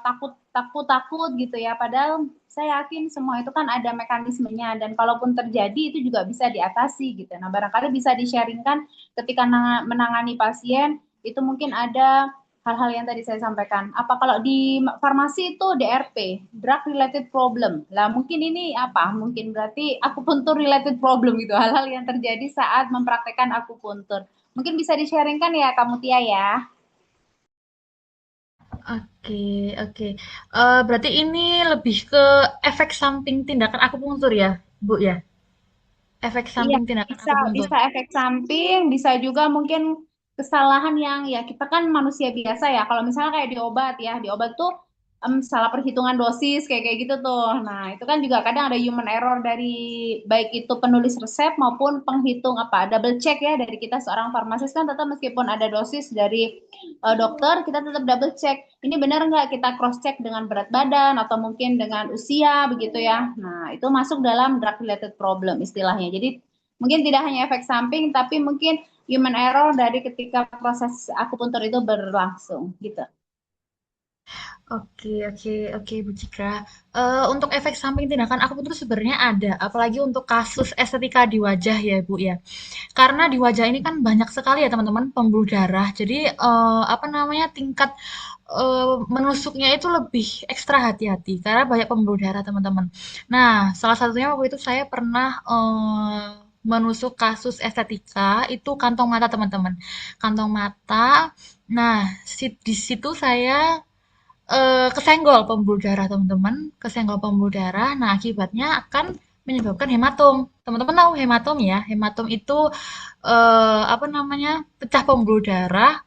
takut takut takut gitu ya padahal saya yakin semua itu kan ada mekanismenya dan kalaupun terjadi itu juga bisa diatasi gitu. Nah, barangkali bisa di-sharingkan ketika menangani pasien itu mungkin ada hal-hal yang tadi saya sampaikan. Apa kalau di farmasi itu DRP, drug related problem. Lah mungkin ini apa? Mungkin berarti akupuntur related problem gitu. Hal-hal yang terjadi saat mempraktekkan akupuntur. Mungkin bisa di-sharingkan ya kamu Tia ya. Oke, oke. Berarti ini lebih ke efek samping tindakan akupunktur ya, Bu ya? Efek Iya, samping tindakan bisa akupunktur. bisa efek samping, bisa juga mungkin kesalahan yang ya kita kan manusia biasa ya. Kalau misalnya kayak di obat ya, di obat tuh salah perhitungan dosis kayak kayak gitu tuh. Nah, itu kan juga kadang ada human error dari baik itu penulis resep maupun penghitung apa double check ya dari kita seorang farmasis kan tetap meskipun ada dosis dari dokter kita tetap double check ini benar nggak kita cross check dengan berat badan atau mungkin dengan usia begitu ya. Nah, itu masuk dalam drug related problem istilahnya. Jadi mungkin tidak hanya efek samping tapi mungkin human error dari ketika proses akupuntur itu berlangsung gitu. Oke, oke, oke, Bu Cika. Untuk efek samping tindakan akupunktur sebenarnya ada, apalagi untuk kasus estetika di wajah ya, Bu ya. Karena di wajah ini kan banyak sekali ya teman-teman pembuluh darah. Jadi apa namanya tingkat menusuknya itu lebih ekstra hati-hati karena banyak pembuluh darah teman-teman. Nah, salah satunya waktu itu saya pernah menusuk kasus estetika itu kantong mata teman-teman. Kantong mata. Nah, di situ saya kesenggol pembuluh darah teman-teman, kesenggol pembuluh darah. Nah, akibatnya akan menyebabkan hematom. Teman-teman tahu hematom ya? Hematom itu apa namanya? Pecah pembuluh darah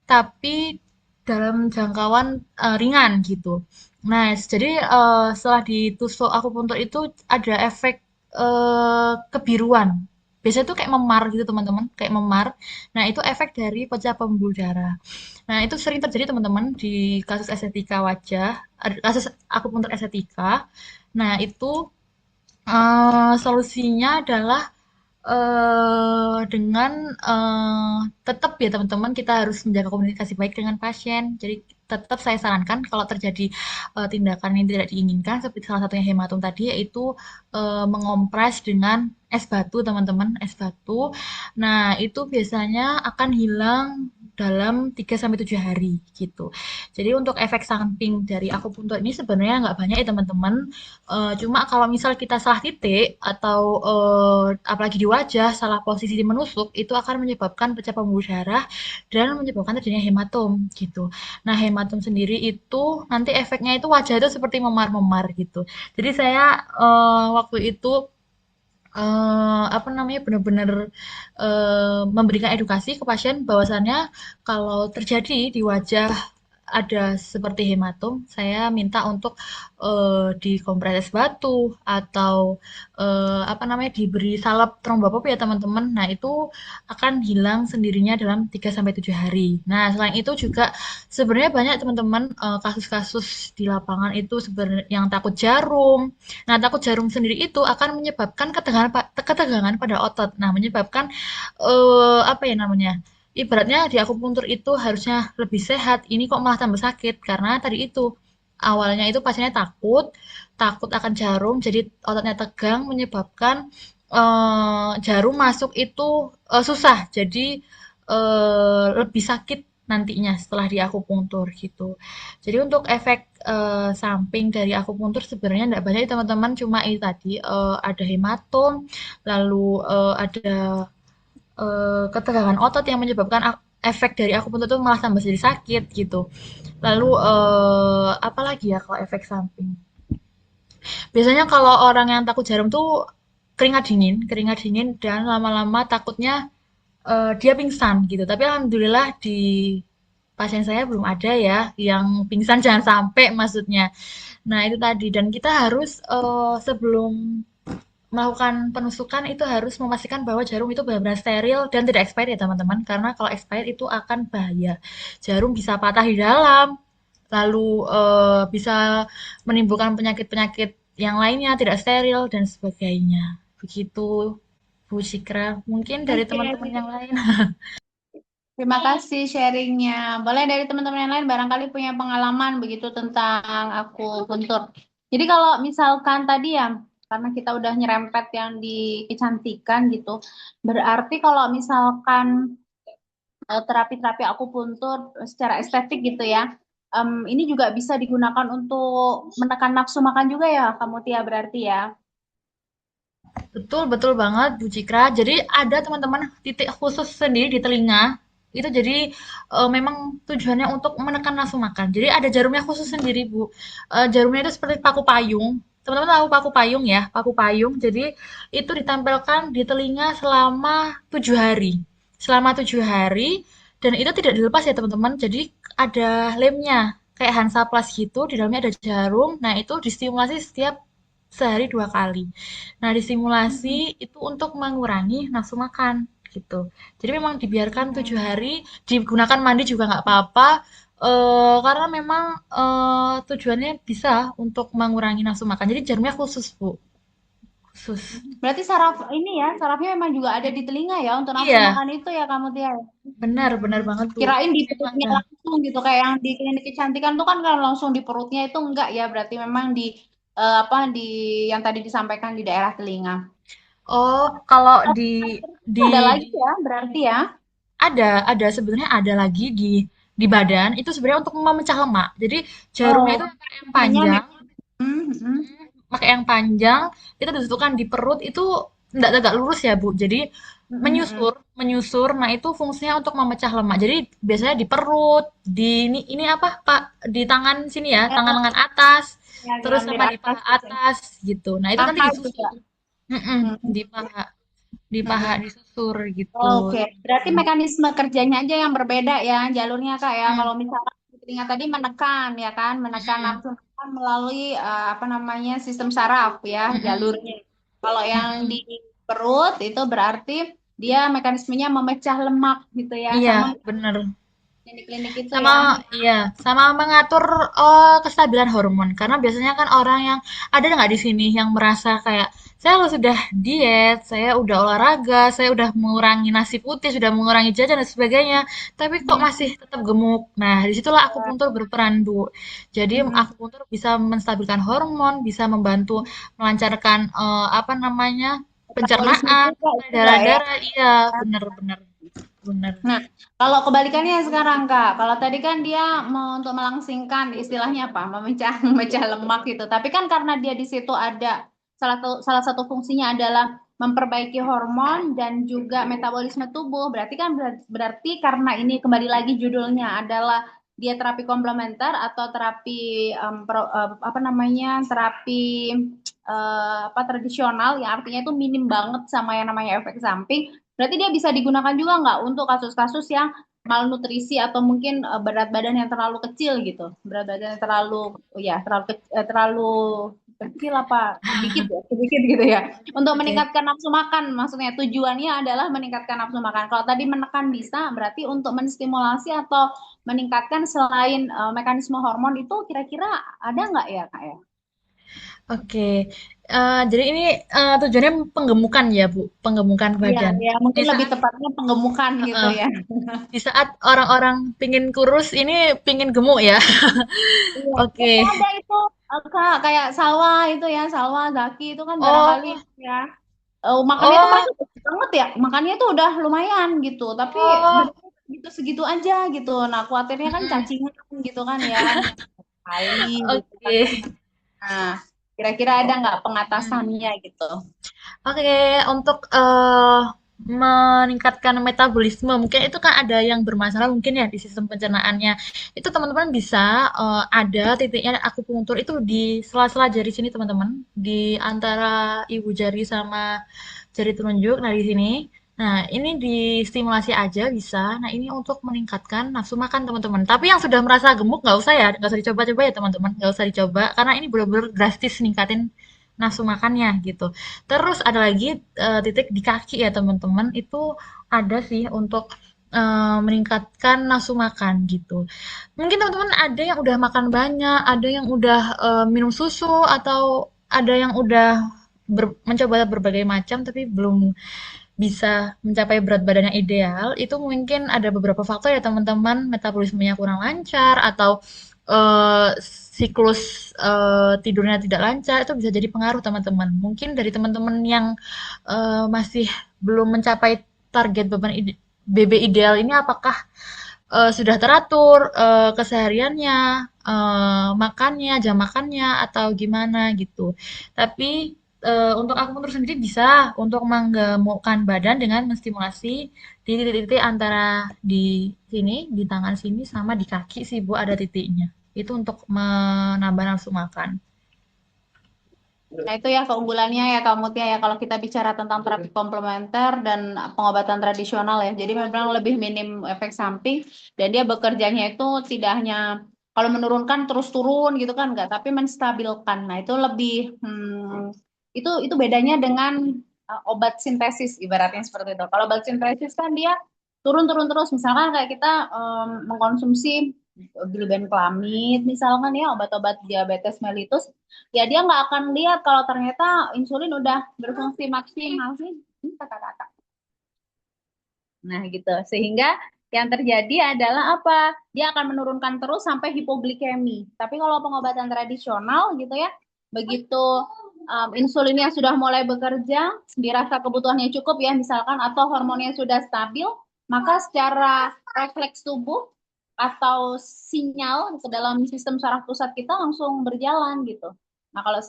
tapi dalam jangkauan ringan gitu. Nah, jadi setelah ditusuk akupuntur itu ada efek kebiruan. Biasanya tuh kayak memar gitu teman-teman, kayak memar. Nah, itu efek dari pecah pembuluh darah. Nah, itu sering terjadi teman-teman di kasus estetika wajah, kasus akupuntur estetika. Nah, itu solusinya adalah dengan tetap ya teman-teman kita harus menjaga komunikasi baik dengan pasien. Jadi tetap saya sarankan kalau terjadi tindakan yang tidak diinginkan seperti salah satunya hematom tadi yaitu mengompres dengan es batu teman-teman, es batu. Nah, itu biasanya akan hilang dalam 3 sampai 7 hari gitu. Jadi untuk efek samping dari akupuntur ini sebenarnya nggak banyak ya teman-teman. Cuma kalau misal kita salah titik atau apalagi di wajah, salah posisi di menusuk, itu akan menyebabkan pecah pembuluh darah dan menyebabkan terjadinya hematom gitu. Nah, hematom sendiri itu nanti efeknya itu wajah itu seperti memar-memar gitu. Jadi saya waktu itu apa namanya benar-benar memberikan edukasi ke pasien bahwasannya kalau terjadi di wajah ada seperti hematom, saya minta untuk dikompres batu atau apa namanya diberi salep trombopop ya teman-teman. Nah, itu akan hilang sendirinya dalam 3 sampai 7 hari. Nah, selain itu juga sebenarnya banyak teman-teman kasus-kasus di lapangan itu sebenarnya yang takut jarum. Nah, takut jarum sendiri itu akan menyebabkan ketegangan pada otot. Nah, menyebabkan apa ya namanya? Ibaratnya di akupuntur itu harusnya lebih sehat, ini kok malah tambah sakit karena tadi itu awalnya itu pasiennya takut, takut akan jarum, jadi ototnya tegang menyebabkan jarum masuk itu susah, jadi lebih sakit nantinya setelah di akupuntur gitu. Jadi untuk efek samping dari akupuntur sebenarnya tidak banyak ya, teman-teman, cuma itu tadi ada hematom, lalu ada ketegangan otot yang menyebabkan efek dari akupuntur itu malah tambah jadi sakit gitu. Lalu apa lagi ya kalau efek samping? Biasanya kalau orang yang takut jarum tuh keringat dingin dan lama-lama takutnya dia pingsan gitu. Tapi alhamdulillah di pasien saya belum ada ya yang pingsan jangan sampai maksudnya. Nah, itu tadi dan kita harus sebelum melakukan penusukan itu harus memastikan bahwa jarum itu benar-benar steril dan tidak expired ya teman-teman karena kalau expired itu akan bahaya. Jarum bisa patah di dalam, lalu bisa menimbulkan penyakit-penyakit yang lainnya tidak steril dan sebagainya. Begitu Bu Cikra. Mungkin dari Oke, teman-teman yang lain. terima kasih sharingnya. Boleh dari teman-teman yang lain barangkali punya pengalaman begitu tentang akupuntur. Jadi kalau misalkan tadi ya, karena kita udah nyerempet yang di kecantikan gitu, berarti kalau misalkan terapi-terapi akupuntur secara estetik gitu ya, ini juga bisa digunakan untuk menekan nafsu makan juga ya, kamu Tia berarti ya. Betul, betul banget Bu Cikra. Jadi ada teman-teman titik khusus sendiri di telinga. Itu jadi memang tujuannya untuk menekan nafsu makan. Jadi ada jarumnya khusus sendiri Bu. Jarumnya itu seperti paku payung. Teman-teman tahu paku payung ya? Paku payung. Jadi itu ditempelkan di telinga selama 7 hari. Selama 7 hari dan itu tidak dilepas ya teman-teman. Jadi ada lemnya kayak Hansaplast gitu. Di dalamnya ada jarum. Nah itu distimulasi setiap sehari 2 kali. Nah, disimulasi itu untuk mengurangi nafsu makan gitu. Jadi memang dibiarkan 7 hari, digunakan mandi juga nggak apa-apa, karena memang tujuannya bisa untuk mengurangi nafsu makan. Jadi jarumnya khusus Bu, khusus. Berarti saraf ini ya, sarafnya memang juga ada di telinga ya untuk nafsu Iya, makan itu ya kamu Tia. benar benar banget Bu. Kirain di Memang perutnya ada. langsung gitu kayak yang di klinik kecantikan tuh kan kalau langsung di perutnya itu enggak ya, berarti memang di apa di yang tadi disampaikan di daerah telinga. Oh, kalau Ada lagi di ya, berarti ya. ada sebenarnya ada lagi di badan itu sebenarnya untuk memecah lemak. Jadi jarumnya itu Oh, yang kayaknya panjang. hmm. Pakai yang panjang, itu ditusukkan di perut itu enggak tegak lurus ya, Bu. Jadi Hmm. menyusur, menyusur. Nah, itu fungsinya untuk memecah lemak. Jadi biasanya di perut, di ini apa, Pak? Di tangan sini ya, tangan Ya, lengan atas, ya di terus lendir sama di atas paha gitu ya. atas gitu. Nah, itu nanti Paha juga. disusur. Hmm. Di paha Hmm. disusur gitu. Oke, berarti mekanisme kerjanya aja yang berbeda ya, jalurnya Kak ya. Hmm, Kalau misalkan di telinga tadi menekan ya kan, menekan hmm, nafsu makan melalui apa namanya sistem saraf ya, hmm, jalurnya. Kalau yang di hmm. perut itu berarti dia mekanismenya memecah lemak gitu ya, Iya, sama bener. klinik-klinik itu Sama ya. iya, sama mengatur kestabilan hormon. Karena biasanya kan orang yang ada nggak di sini yang merasa kayak saya lo sudah diet, saya udah olahraga, saya udah mengurangi nasi putih, sudah mengurangi jajan dan sebagainya, tapi kok Hmm. masih tetap gemuk. Nah, disitulah akupuntur berperan, Bu. Jadi Hmm. akupuntur bisa menstabilkan hormon, bisa membantu melancarkan apa namanya Metabolisme pencernaan, juga ya. darah-darah. Iya, bener-bener. benar. Nah, kalau kebalikannya sekarang Kak, kalau tadi kan dia untuk melangsingkan istilahnya apa, memecah memecah lemak gitu. Tapi kan karena dia di situ ada salah satu fungsinya adalah memperbaiki hormon dan juga metabolisme tubuh. Berarti kan berarti karena ini kembali lagi judulnya adalah dia terapi komplementer atau terapi apa namanya terapi apa tradisional, yang artinya itu minim banget sama yang namanya efek samping. Berarti dia bisa digunakan juga nggak untuk kasus-kasus yang malnutrisi atau mungkin berat badan yang terlalu kecil gitu. Berat badan yang terlalu kecil apa sedikit ya, sedikit gitu ya. Untuk Oke. meningkatkan nafsu makan, maksudnya tujuannya adalah meningkatkan nafsu makan. Kalau tadi menekan bisa, berarti untuk menstimulasi atau meningkatkan selain mekanisme hormon itu kira-kira ada nggak ya Kak ya? Oke. Jadi ini tujuannya penggemukan ya, Bu, penggemukan Iya, badan. ya Di mungkin lebih saat tepatnya penggemukan gitu eh, ya. di saat orang-orang pingin kurus, ini pingin gemuk ya. Iya, itu Oke. ada itu Kak, kayak Salwa itu ya, Salwa Zaki itu kan barangkali Oh, ya. Makannya itu oh, mereka banyak banget ya, makannya itu udah lumayan gitu, tapi oh. berat gitu segitu aja gitu. Nah, khawatirnya kan Mm-mm. cacingan gitu kan ya, kali gitu kan. Oke. Nah, kira-kira ada nggak Mm. pengatasannya gitu? Oke, untuk meningkatkan metabolisme, mungkin itu kan ada yang bermasalah mungkin ya di sistem pencernaannya. Itu teman-teman bisa ada titiknya akupunktur itu di sela-sela jari sini teman-teman, di antara ibu jari sama jari telunjuk. Nah di sini, nah ini distimulasi aja bisa. Nah ini untuk meningkatkan nafsu makan teman-teman. Tapi yang sudah merasa gemuk nggak usah ya, nggak usah dicoba-coba ya teman-teman, nggak usah dicoba karena ini benar-benar drastis ningkatin nafsu makannya gitu. Terus ada lagi titik di kaki ya teman-teman, itu ada sih untuk meningkatkan nafsu makan gitu. Mungkin teman-teman ada yang udah makan banyak, ada yang udah minum susu, atau ada yang udah mencoba berbagai macam tapi belum bisa mencapai berat badan yang ideal. Itu mungkin ada beberapa faktor ya teman-teman, metabolismenya kurang lancar atau siklus tidurnya tidak lancar, itu bisa jadi pengaruh teman-teman. Mungkin dari teman-teman yang masih belum mencapai target beban BB ideal ini, apakah sudah teratur kesehariannya, makannya, jam makannya, atau gimana gitu. Tapi untuk akupuntur sendiri bisa untuk menggemukkan badan dengan menstimulasi di titik-titik antara di sini, di tangan sini, sama di kaki sih Bu ada titiknya. Itu untuk menambah nafsu makan. Nah, itu ya keunggulannya ya Kak Mutia ya kalau kita bicara tentang terapi komplementer dan pengobatan tradisional ya. Jadi memang lebih minim efek samping dan dia bekerjanya itu tidak hanya kalau menurunkan terus turun gitu kan enggak, tapi menstabilkan. Nah, itu lebih itu bedanya dengan obat sintesis ibaratnya seperti itu. Kalau obat sintesis kan dia turun-turun terus. Misalkan kayak kita mengkonsumsi glibenclamid misalkan ya obat-obat diabetes mellitus ya dia nggak akan lihat kalau ternyata insulin udah berfungsi maksimal sih. Ini kata-kata. Nah gitu sehingga yang terjadi adalah apa? Dia akan menurunkan terus sampai hipoglikemi. Tapi kalau pengobatan tradisional gitu ya, begitu insulinnya sudah mulai bekerja, dirasa kebutuhannya cukup ya misalkan atau hormonnya sudah stabil, maka secara refleks tubuh atau sinyal ke dalam sistem saraf pusat kita langsung berjalan gitu. Nah kalau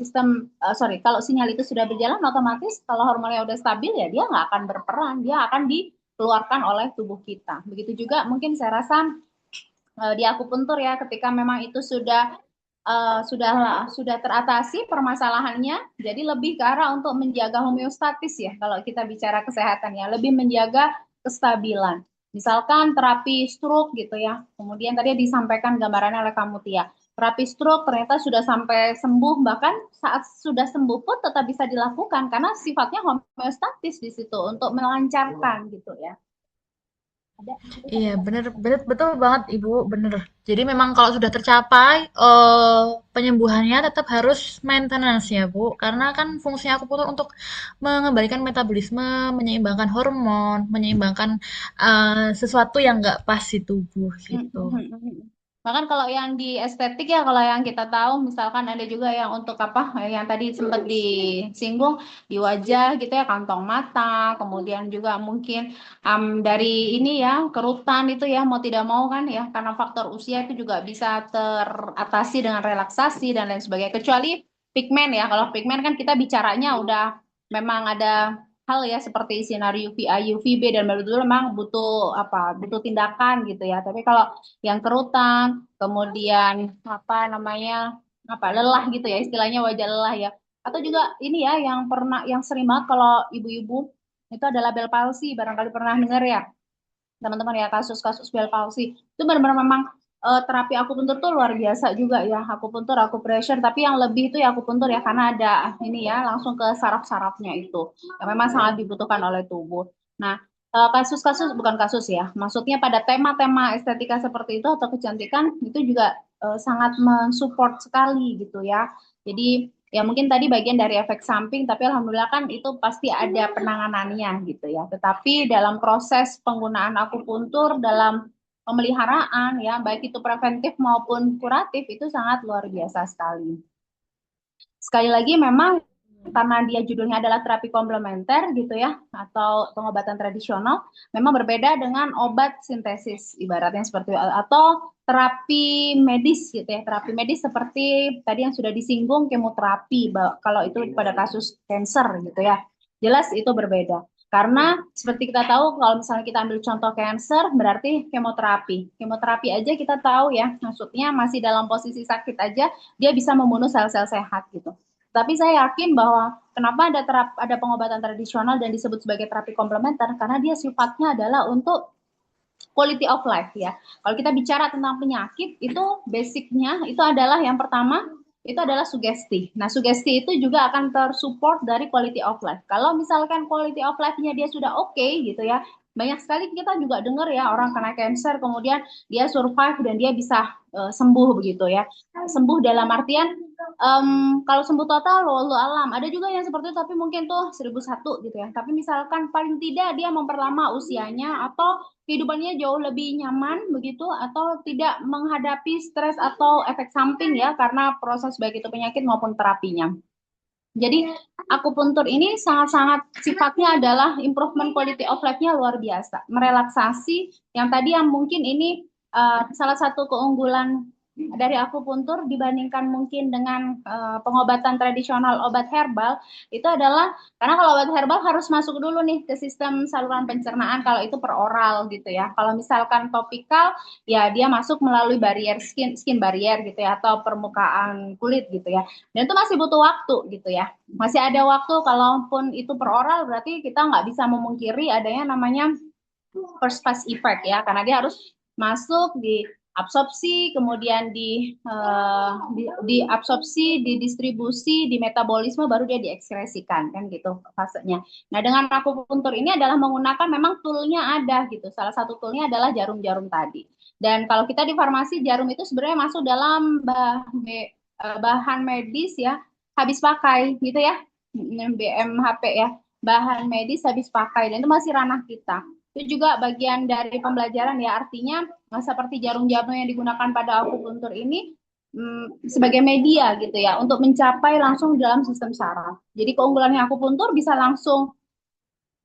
kalau sinyal itu sudah berjalan otomatis kalau hormonnya udah stabil ya dia nggak akan berperan, dia akan dikeluarkan oleh tubuh kita. Begitu juga mungkin saya rasa di akupuntur ya ketika memang itu sudah teratasi permasalahannya, jadi lebih ke arah untuk menjaga homeostatis ya kalau kita bicara kesehatan ya, lebih menjaga kestabilan. Misalkan terapi stroke gitu ya, kemudian tadi disampaikan gambarannya oleh kamu Tia. Terapi stroke ternyata sudah sampai sembuh, bahkan saat sudah sembuh pun tetap bisa dilakukan karena sifatnya homeostatis di situ untuk melancarkan gitu ya. Ada Iya, bener, bener, betul banget Ibu, bener. Jadi memang kalau sudah tercapai penyembuhannya tetap harus maintenance ya Bu, karena kan fungsinya akupunktur untuk mengembalikan metabolisme, menyeimbangkan hormon, menyeimbangkan sesuatu yang nggak pas di tubuh gitu. Bahkan kalau yang di estetik ya, kalau yang kita tahu, misalkan ada juga yang untuk apa, yang tadi sempat disinggung di wajah gitu ya, kantong mata, kemudian juga mungkin dari ini ya, kerutan itu ya, mau tidak mau kan ya, karena faktor usia itu juga bisa teratasi dengan relaksasi dan lain sebagainya. Kecuali pigmen ya, kalau pigmen kan kita bicaranya udah memang ada hal ya seperti sinar UVA, UVB dan betul memang butuh apa, butuh tindakan gitu ya. Tapi kalau yang kerutan, kemudian apa namanya, apa lelah gitu ya, istilahnya wajah lelah ya. Atau juga ini ya yang pernah, yang sering banget kalau ibu-ibu itu adalah Bell palsy, barangkali pernah dengar ya teman-teman ya, kasus-kasus Bell palsy itu benar-benar memang terapi akupuntur tuh luar biasa juga ya, akupuntur, acupressure, tapi yang lebih itu ya akupuntur ya, karena ada ini ya langsung ke saraf-sarafnya itu yang memang sangat dibutuhkan oleh tubuh. Nah, kasus-kasus bukan kasus ya, maksudnya pada tema-tema estetika seperti itu atau kecantikan itu juga sangat mensupport sekali gitu ya. Jadi ya mungkin tadi bagian dari efek samping, tapi alhamdulillah kan itu pasti ada penanganannya gitu ya. Tetapi dalam proses penggunaan akupuntur dalam pemeliharaan ya, baik itu preventif maupun kuratif itu sangat luar biasa sekali. Sekali lagi memang karena dia judulnya adalah terapi komplementer gitu ya, atau pengobatan tradisional, memang berbeda dengan obat sintesis ibaratnya seperti atau terapi medis gitu ya. Terapi medis seperti tadi yang sudah disinggung kemoterapi kalau itu pada kasus cancer gitu ya. Jelas itu berbeda. Karena seperti kita tahu kalau misalnya kita ambil contoh cancer berarti kemoterapi. Kemoterapi aja kita tahu ya, maksudnya masih dalam posisi sakit aja dia bisa membunuh sel-sel sehat gitu. Tapi saya yakin bahwa kenapa ada pengobatan tradisional dan disebut sebagai terapi komplementer, karena dia sifatnya adalah untuk quality of life ya. Kalau kita bicara tentang penyakit, itu basicnya itu adalah yang pertama itu adalah sugesti. Nah, sugesti itu juga akan tersupport dari quality of life. Kalau misalkan quality of life-nya dia sudah oke gitu ya, banyak sekali kita juga dengar ya orang kena cancer kemudian dia survive dan dia bisa sembuh begitu ya. Sembuh dalam artian kalau sembuh total wallahu alam. Ada juga yang seperti itu tapi mungkin tuh 1001 gitu ya. Tapi misalkan paling tidak dia memperlama usianya atau kehidupannya jauh lebih nyaman begitu atau tidak menghadapi stres atau efek samping ya karena proses baik itu penyakit maupun terapinya. Jadi akupuntur ini sangat-sangat sifatnya adalah improvement quality of life-nya luar biasa. Merelaksasi yang tadi yang mungkin ini salah satu keunggulan dari akupuntur dibandingkan mungkin dengan pengobatan tradisional obat herbal itu adalah karena kalau obat herbal harus masuk dulu nih ke sistem saluran pencernaan kalau itu per oral gitu ya. Kalau misalkan topikal ya dia masuk melalui barrier skin barrier gitu ya atau permukaan kulit gitu ya. Dan itu masih butuh waktu gitu ya. Masih ada waktu kalaupun itu per oral berarti kita nggak bisa memungkiri adanya namanya first pass effect ya karena dia harus masuk di absorpsi, kemudian di absorpsi, didistribusi, di metabolisme, baru dia diekskresikan kan gitu fasenya. Nah dengan akupuntur ini adalah menggunakan memang toolnya ada gitu. Salah satu toolnya adalah jarum-jarum tadi. Dan kalau kita di farmasi jarum itu sebenarnya masuk dalam bahan medis ya habis pakai gitu ya BMHP ya bahan medis habis pakai dan itu masih ranah kita. Itu juga bagian dari pembelajaran ya, artinya seperti jarum-jarum yang digunakan pada akupuntur ini sebagai media gitu ya, untuk mencapai langsung dalam sistem saraf. Jadi keunggulannya akupuntur bisa langsung,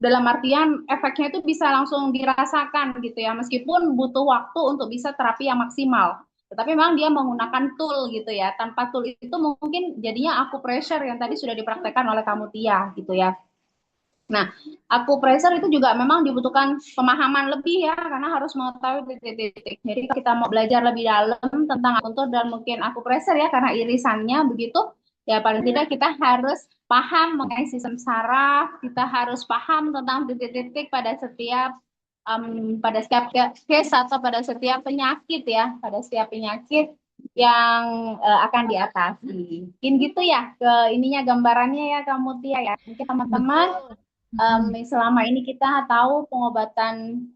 dalam artian efeknya itu bisa langsung dirasakan gitu ya, meskipun butuh waktu untuk bisa terapi yang maksimal. Tetapi memang dia menggunakan tool gitu ya, tanpa tool itu mungkin jadinya acupressure yang tadi sudah dipraktekkan oleh kamu Tia gitu ya. Nah, acupressure itu juga memang dibutuhkan pemahaman lebih ya, karena harus mengetahui titik-titik. Jadi kita mau belajar lebih dalam tentang akupuntur dan mungkin acupressure ya, karena irisannya begitu, ya paling tidak kita harus paham mengenai sistem saraf, kita harus paham tentang titik-titik pada setiap case atau pada setiap penyakit ya, pada setiap penyakit yang akan diatasi. Mungkin gitu ya, ke ininya gambarannya ya kamu Tia ya. Mungkin teman-teman selama ini kita tahu pengobatan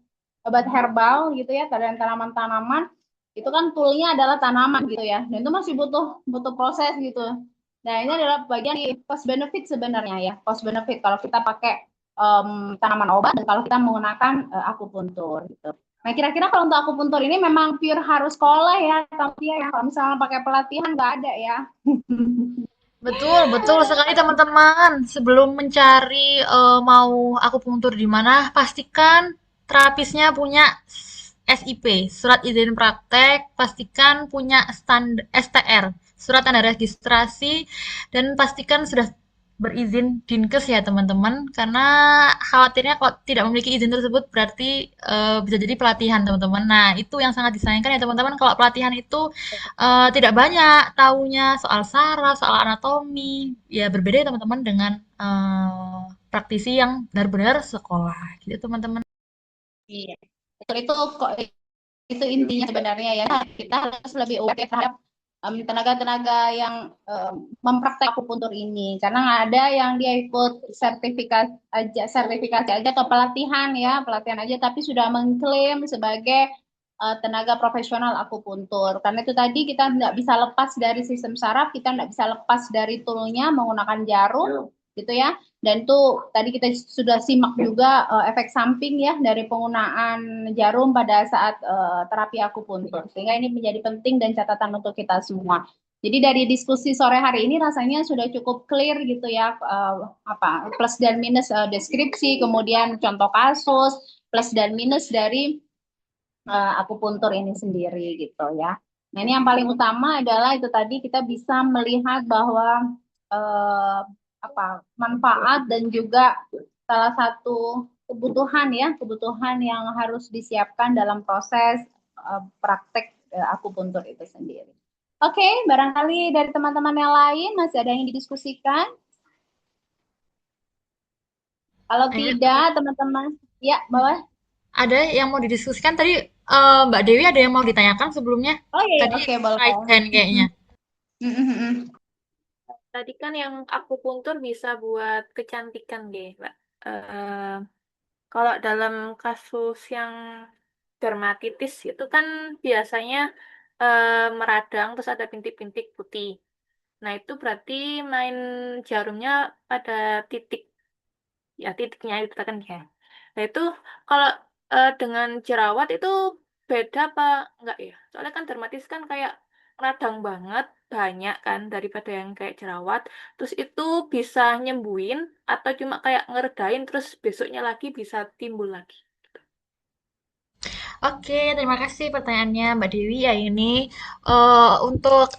obat herbal gitu ya dari tanaman-tanaman itu kan toolnya adalah tanaman gitu ya dan itu masih butuh proses gitu. Nah ini adalah bagian di cost benefit sebenarnya ya, cost benefit kalau kita pakai tanaman obat dan kalau kita menggunakan akupuntur gitu. Nah, kira-kira kalau untuk akupuntur ini memang pure harus sekolah ya, tapi ya kalau misalnya pakai pelatihan nggak ada ya. Betul, betul sekali teman-teman. Sebelum mencari mau akupunktur di mana, pastikan terapisnya punya SIP, surat izin praktek, pastikan punya STR, surat tanda registrasi, dan pastikan sudah berizin Dinkes ya teman-teman, karena khawatirnya kalau tidak memiliki izin tersebut berarti bisa jadi pelatihan teman-teman. Nah, itu yang sangat disayangkan ya teman-teman kalau pelatihan itu tidak banyak taunya soal saraf, soal anatomi. Ya berbeda ya teman-teman dengan praktisi yang benar-benar sekolah gitu teman-teman. Iya, betul itu kok itu intinya sebenarnya ya. Kita harus lebih aware terhadap tenaga-tenaga yang mempraktek akupuntur ini karena nggak ada yang dia ikut sertifikasi aja atau pelatihan ya pelatihan aja tapi sudah mengklaim sebagai tenaga profesional akupuntur karena itu tadi kita nggak bisa lepas dari sistem saraf kita nggak bisa lepas dari toolnya menggunakan jarum gitu ya dan itu tadi kita sudah simak juga efek samping ya dari penggunaan jarum pada saat terapi akupuntur. Sehingga ini menjadi penting dan catatan untuk kita semua. Jadi dari diskusi sore hari ini rasanya sudah cukup clear gitu ya apa plus dan minus deskripsi, kemudian contoh kasus, plus dan minus dari akupuntur ini sendiri gitu ya. Nah, ini yang paling utama adalah itu tadi kita bisa melihat bahwa eh, apa manfaat dan juga salah satu kebutuhan ya, kebutuhan yang harus disiapkan dalam proses praktek akupuntur itu sendiri. Oke, barangkali dari teman-teman yang lain masih ada yang didiskusikan. Kalau Ayo, tidak, teman-teman, ya, bawah. ada yang mau didiskusikan tadi Mbak Dewi ada yang mau ditanyakan sebelumnya? Oh iya, Tadi oke, boleh. raise hand kayaknya. Tadi kan yang akupuntur bisa buat kecantikan, deh, Mbak. Kalau dalam kasus yang dermatitis itu kan biasanya meradang terus ada bintik-bintik putih. Nah, itu berarti main jarumnya pada titik, ya titiknya itu kan ya. Nah, itu kalau dengan jerawat itu beda apa enggak ya? Soalnya kan dermatis kan kayak radang banget, banyak kan daripada yang kayak jerawat. Terus itu bisa nyembuhin atau cuma kayak ngeredain terus besoknya lagi bisa timbul lagi. Oke, terima kasih pertanyaannya Mbak Dewi ya ini. Untuk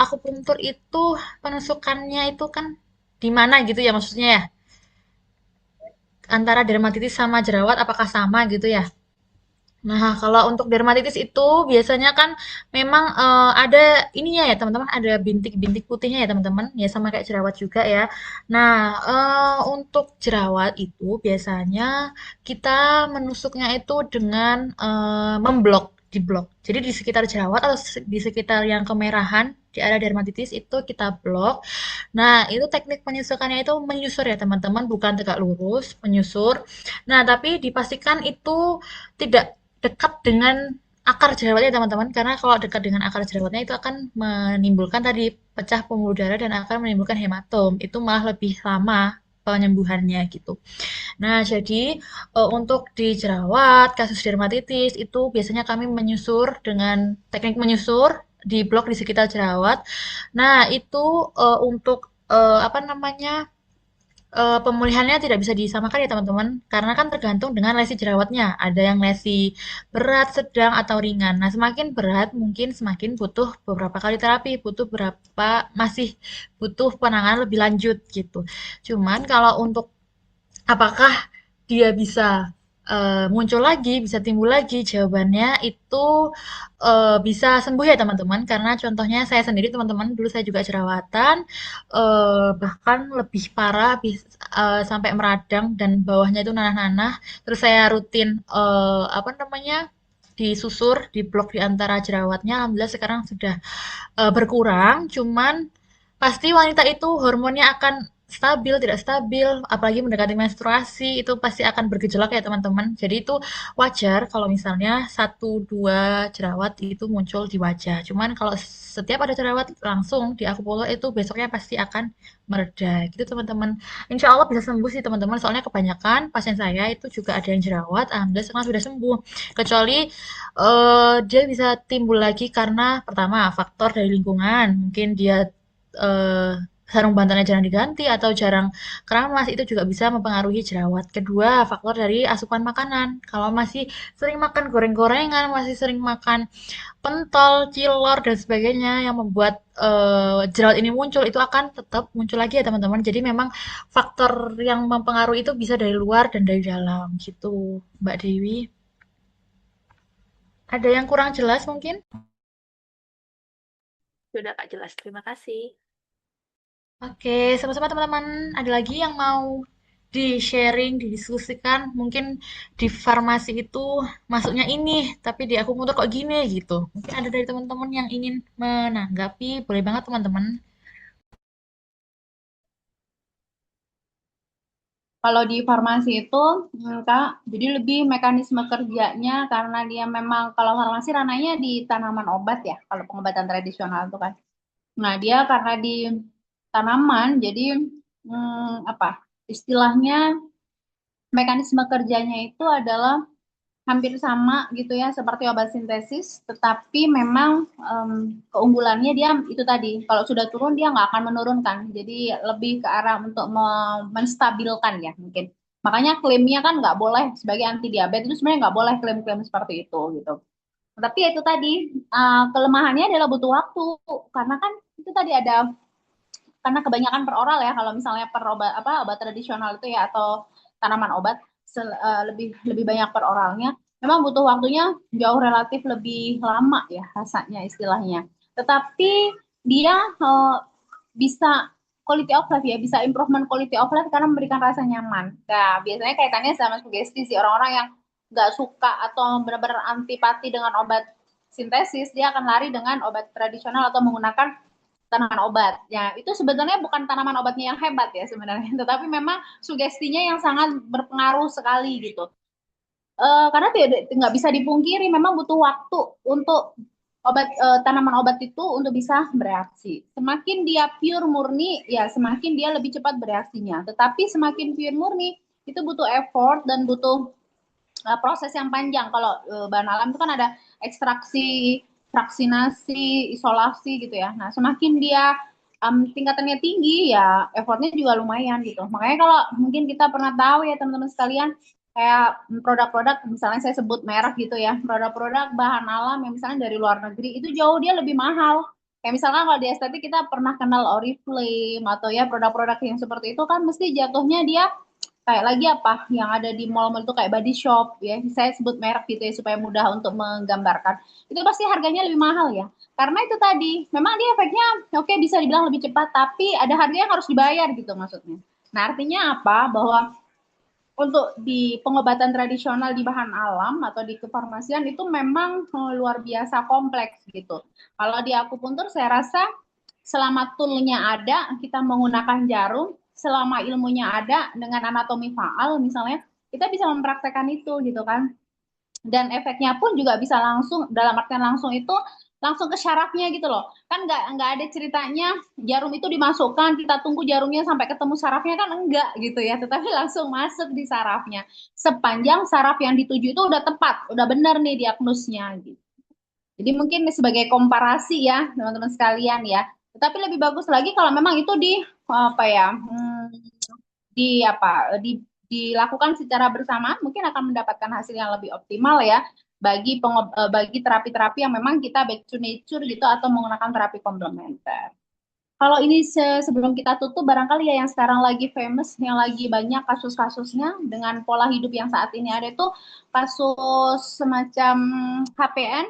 akupunktur itu penusukannya itu kan di mana gitu ya maksudnya ya? Antara dermatitis sama jerawat apakah sama gitu ya? Nah, kalau untuk dermatitis itu biasanya kan memang ada ininya ya teman-teman, ada bintik-bintik putihnya ya teman-teman, ya sama kayak jerawat juga ya. Nah, untuk jerawat itu biasanya kita menusuknya itu dengan memblok, diblok. Jadi di sekitar jerawat atau di sekitar yang kemerahan di area dermatitis itu kita blok. Nah, itu teknik penyusukannya itu menyusur ya teman-teman, bukan tegak lurus, menyusur. Nah, tapi dipastikan itu tidak dekat dengan akar jerawatnya teman-teman karena kalau dekat dengan akar jerawatnya itu akan menimbulkan tadi pecah pembuluh darah dan akan menimbulkan hematom itu malah lebih lama penyembuhannya gitu. Nah, jadi untuk di jerawat kasus dermatitis itu biasanya kami menyusur dengan teknik menyusur di blok di sekitar jerawat. Nah, itu untuk apa namanya pemulihannya tidak bisa disamakan ya teman-teman, karena kan tergantung dengan lesi jerawatnya. Ada yang lesi berat, sedang, atau ringan. Nah, semakin berat mungkin semakin butuh beberapa kali terapi, butuh berapa masih butuh penanganan lebih lanjut gitu. Cuman kalau untuk apakah dia bisa muncul lagi, bisa timbul lagi? Jawabannya itu bisa sembuh ya teman-teman. Karena contohnya saya sendiri teman-teman, dulu saya juga jerawatan, bahkan lebih parah, sampai meradang dan bawahnya itu nanah-nanah. Terus saya rutin apa namanya? Disusur, di blok di antara jerawatnya. Alhamdulillah sekarang sudah berkurang. Cuman pasti wanita itu hormonnya akan stabil, tidak stabil, apalagi mendekati menstruasi, itu pasti akan bergejolak ya teman-teman. Jadi itu wajar kalau misalnya satu dua jerawat itu muncul di wajah. Cuman kalau setiap ada jerawat langsung di akupunktur itu besoknya pasti akan mereda gitu teman-teman. Insya Allah bisa sembuh sih teman-teman. Soalnya kebanyakan pasien saya itu juga ada yang jerawat, alhamdulillah sekarang sudah sembuh. Kecuali dia bisa timbul lagi karena pertama faktor dari lingkungan, mungkin dia eh, sarung bantalnya jarang diganti atau jarang keramas itu juga bisa mempengaruhi jerawat. Kedua, faktor dari asupan makanan. Kalau masih sering makan goreng-gorengan, masih sering makan pentol, cilor dan sebagainya yang membuat jerawat ini muncul itu akan tetap muncul lagi ya teman-teman. Jadi memang faktor yang mempengaruhi itu bisa dari luar dan dari dalam gitu, Mbak Dewi. Ada yang kurang jelas mungkin? Sudah Kak jelas. Terima kasih. Oke, sama-sama teman-teman. Ada lagi yang mau di-sharing, didiskusikan? Mungkin di farmasi itu masuknya ini, tapi di akupunktur kok gini gitu. Mungkin ada dari teman-teman yang ingin menanggapi, boleh banget teman-teman. Kalau di farmasi itu, Kak, jadi lebih mekanisme kerjanya karena dia memang kalau farmasi ranahnya di tanaman obat ya, kalau pengobatan tradisional itu kan. Nah, dia karena di tanaman, jadi apa istilahnya mekanisme kerjanya itu adalah hampir sama gitu ya seperti obat sintesis, tetapi memang keunggulannya dia itu tadi, kalau sudah turun dia nggak akan menurunkan, jadi lebih ke arah untuk menstabilkan ya mungkin. Makanya klaimnya kan nggak boleh sebagai anti diabetes itu sebenarnya nggak boleh klaim-klaim seperti itu gitu. Tapi ya itu tadi kelemahannya adalah butuh waktu karena kan itu tadi ada karena kebanyakan per oral ya kalau misalnya per obat obat tradisional itu ya atau tanaman obat lebih lebih banyak per oralnya memang butuh waktunya jauh relatif lebih lama ya rasanya istilahnya tetapi dia bisa quality of life ya bisa improvement quality of life karena memberikan rasa nyaman. Nah biasanya kaitannya sama sugesti sih orang-orang yang nggak suka atau benar-benar antipati dengan obat sintesis dia akan lari dengan obat tradisional atau menggunakan tanaman obat. Ya, itu sebenarnya bukan tanaman obatnya yang hebat ya sebenarnya, tetapi memang sugestinya yang sangat berpengaruh sekali gitu. Karena tidak nggak bisa dipungkiri, memang butuh waktu untuk tanaman obat itu untuk bisa bereaksi. Semakin dia pure murni, ya semakin dia lebih cepat bereaksinya. Tetapi semakin pure murni itu butuh effort dan butuh proses yang panjang. Kalau bahan alam itu kan ada ekstraksi, fraksinasi, isolasi gitu ya. Nah, semakin dia tingkatannya tinggi ya effortnya juga lumayan gitu. Makanya kalau mungkin kita pernah tahu ya teman-teman sekalian kayak produk-produk misalnya saya sebut merek gitu ya, produk-produk bahan alam yang misalnya dari luar negeri itu jauh dia lebih mahal. Kayak misalkan kalau di estetik kita pernah kenal Oriflame atau ya produk-produk yang seperti itu kan mesti jatuhnya dia kayak lagi apa yang ada di mall-mall itu kayak Body Shop ya saya sebut merek gitu ya supaya mudah untuk menggambarkan itu pasti harganya lebih mahal ya karena itu tadi memang dia efeknya oke bisa dibilang lebih cepat tapi ada harga yang harus dibayar gitu maksudnya. Nah artinya apa bahwa untuk di pengobatan tradisional di bahan alam atau di kefarmasian itu memang luar biasa kompleks gitu. Kalau di akupuntur saya rasa selama toolnya ada, kita menggunakan jarum, selama ilmunya ada dengan anatomi faal misalnya, kita bisa mempraktekkan itu gitu kan. Dan efeknya pun juga bisa langsung dalam artian langsung itu langsung ke syarafnya gitu loh kan nggak ada ceritanya jarum itu dimasukkan kita tunggu jarumnya sampai ketemu sarafnya kan enggak gitu ya tetapi langsung masuk di sarafnya sepanjang saraf yang dituju itu udah tepat udah benar nih diagnosnya gitu. Jadi mungkin sebagai komparasi ya teman-teman sekalian ya tetapi lebih bagus lagi kalau memang itu di apa ya di apa dilakukan secara bersamaan mungkin akan mendapatkan hasil yang lebih optimal ya bagi terapi-terapi yang memang kita back to nature gitu atau menggunakan terapi komplementer. Kalau ini sebelum kita tutup barangkali ya yang sekarang lagi famous yang lagi banyak kasus-kasusnya dengan pola hidup yang saat ini ada itu kasus semacam HPN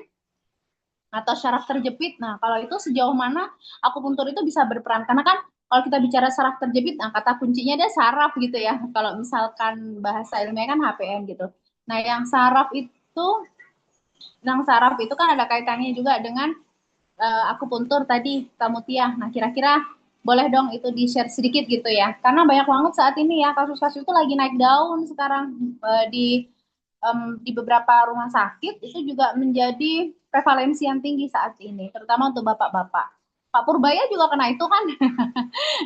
atau syaraf terjepit. Nah, kalau itu sejauh mana akupuntur itu bisa berperan? Karena kan kalau kita bicara saraf terjepit, nah kata kuncinya dia saraf gitu ya. Kalau misalkan bahasa ilmiah kan HPN gitu. Nah, yang saraf itu kan ada kaitannya juga dengan akupuntur tadi, Kak Mutia. Nah, kira-kira boleh dong itu di-share sedikit gitu ya. Karena banyak banget saat ini ya kasus-kasus itu lagi naik daun sekarang di beberapa rumah sakit itu juga menjadi prevalensi yang tinggi saat ini, terutama untuk bapak-bapak. Pak Purbaya juga kena itu kan.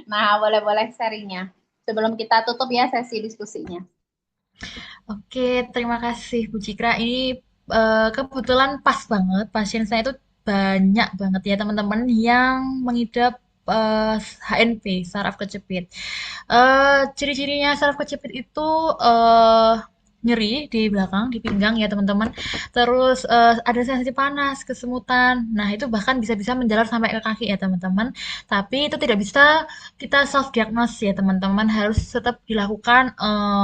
Nah, boleh-boleh sharingnya. Sebelum kita tutup ya sesi diskusinya. Oke, terima kasih Bu Cikra. Ini kebetulan pas banget pasien saya itu banyak banget ya teman-teman yang mengidap HNP, saraf kejepit. Ciri-cirinya saraf kejepit itu nyeri di belakang, di pinggang ya teman-teman. Terus ada sensasi panas, kesemutan. Nah itu bahkan bisa-bisa menjalar sampai ke kaki ya teman-teman. Tapi itu tidak bisa kita self diagnose ya teman-teman, harus tetap dilakukan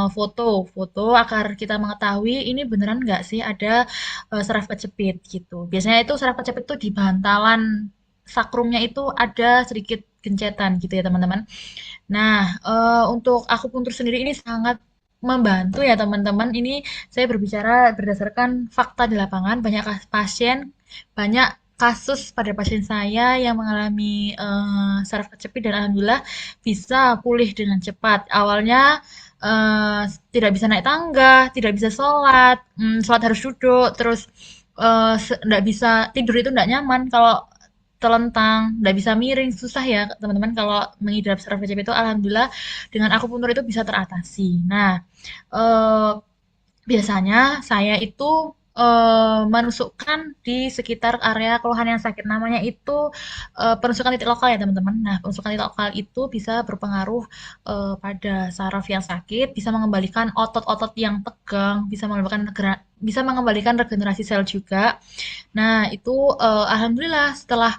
foto agar kita mengetahui ini beneran nggak sih ada saraf kejepit gitu. Biasanya itu saraf kejepit itu di bantalan sakrumnya itu ada sedikit gencetan gitu ya teman-teman. Nah, untuk akupuntur sendiri ini sangat membantu ya teman-teman. Ini saya berbicara berdasarkan fakta di lapangan. Banyak pasien, banyak kasus pada pasien saya yang mengalami saraf kejepit dan alhamdulillah bisa pulih dengan cepat. Awalnya eh, tidak bisa naik tangga, tidak bisa sholat, sholat harus duduk, terus nggak bisa tidur itu nggak nyaman kalau telentang, nggak bisa miring, susah ya teman-teman kalau mengidap saraf kejepit itu alhamdulillah dengan akupuntur itu bisa teratasi. Nah, eh, biasanya saya itu menusukkan di sekitar area keluhan yang sakit. Namanya itu penusukan titik lokal ya teman-teman. Nah, penusukan titik lokal itu bisa berpengaruh pada saraf yang sakit, bisa mengembalikan otot-otot yang tegang, bisa mengembalikan regenerasi sel juga. Nah, itu alhamdulillah setelah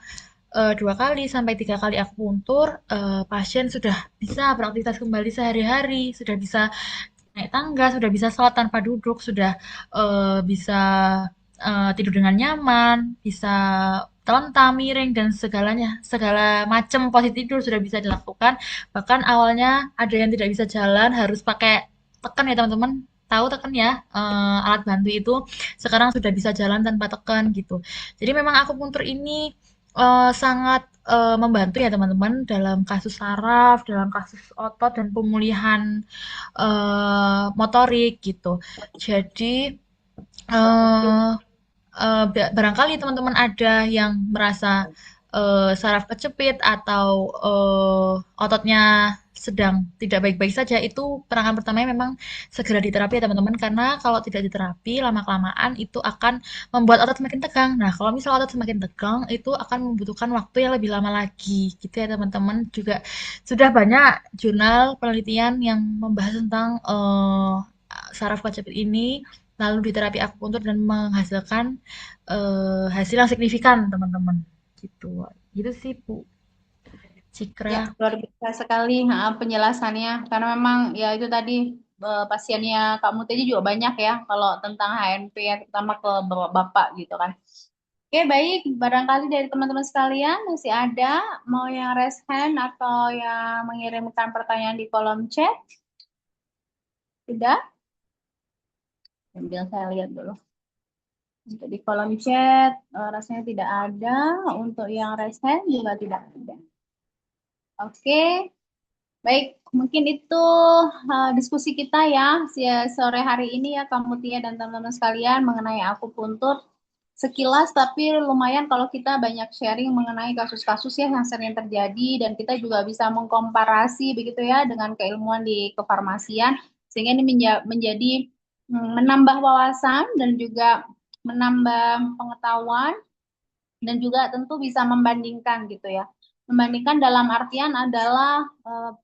2 kali sampai 3 kali akupuntur, pasien sudah bisa beraktivitas kembali sehari-hari, sudah bisa naik tangga, sudah bisa sholat tanpa duduk, sudah bisa tidur dengan nyaman, bisa telentang, miring, dan segala macam posisi tidur sudah bisa dilakukan. Bahkan awalnya ada yang tidak bisa jalan, harus pakai tekan ya teman-teman. Tahu tekan ya, alat bantu itu. Sekarang sudah bisa jalan tanpa tekan gitu. Jadi memang akupuntur ini sangat membantu ya teman-teman dalam kasus saraf, dalam kasus otot dan pemulihan motorik gitu. Jadi eh barangkali teman-teman ada yang merasa saraf kejepit atau ototnya sedang tidak baik-baik saja, itu penanganan pertamanya memang segera diterapi ya teman-teman, karena kalau tidak diterapi lama-kelamaan itu akan membuat otot semakin tegang. Nah, kalau misalnya otot semakin tegang itu akan membutuhkan waktu yang lebih lama lagi gitu ya teman-teman. Juga sudah banyak jurnal penelitian yang membahas tentang saraf kejepit ini lalu diterapi akupuntur dan menghasilkan hasil yang signifikan teman-teman gitu. Gitu sih Bu Ya, Cikra. luar biasa sekali penjelasannya. Karena memang ya itu tadi pasiennya Kak Muti juga banyak ya kalau tentang HNP ya, terutama ke bapak-bapak gitu kan. Oke, baik. Barangkali dari teman-teman sekalian masih ada mau yang raise hand atau yang mengirimkan pertanyaan di kolom chat? Sudah? Sambil saya lihat dulu. Untuk di kolom chat rasanya tidak ada. Untuk yang raise hand juga tidak ada. Oke, baik. Mungkin itu diskusi kita ya sore hari ini ya Kak Mutia dan teman-teman sekalian mengenai akupuntur. Sekilas tapi lumayan kalau kita banyak sharing mengenai kasus-kasus ya yang sering terjadi dan kita juga bisa mengkomparasi begitu ya dengan keilmuan di kefarmasian sehingga ini menjadi menambah wawasan dan juga menambah pengetahuan dan juga tentu bisa membandingkan gitu ya. Membandingkan dalam artian adalah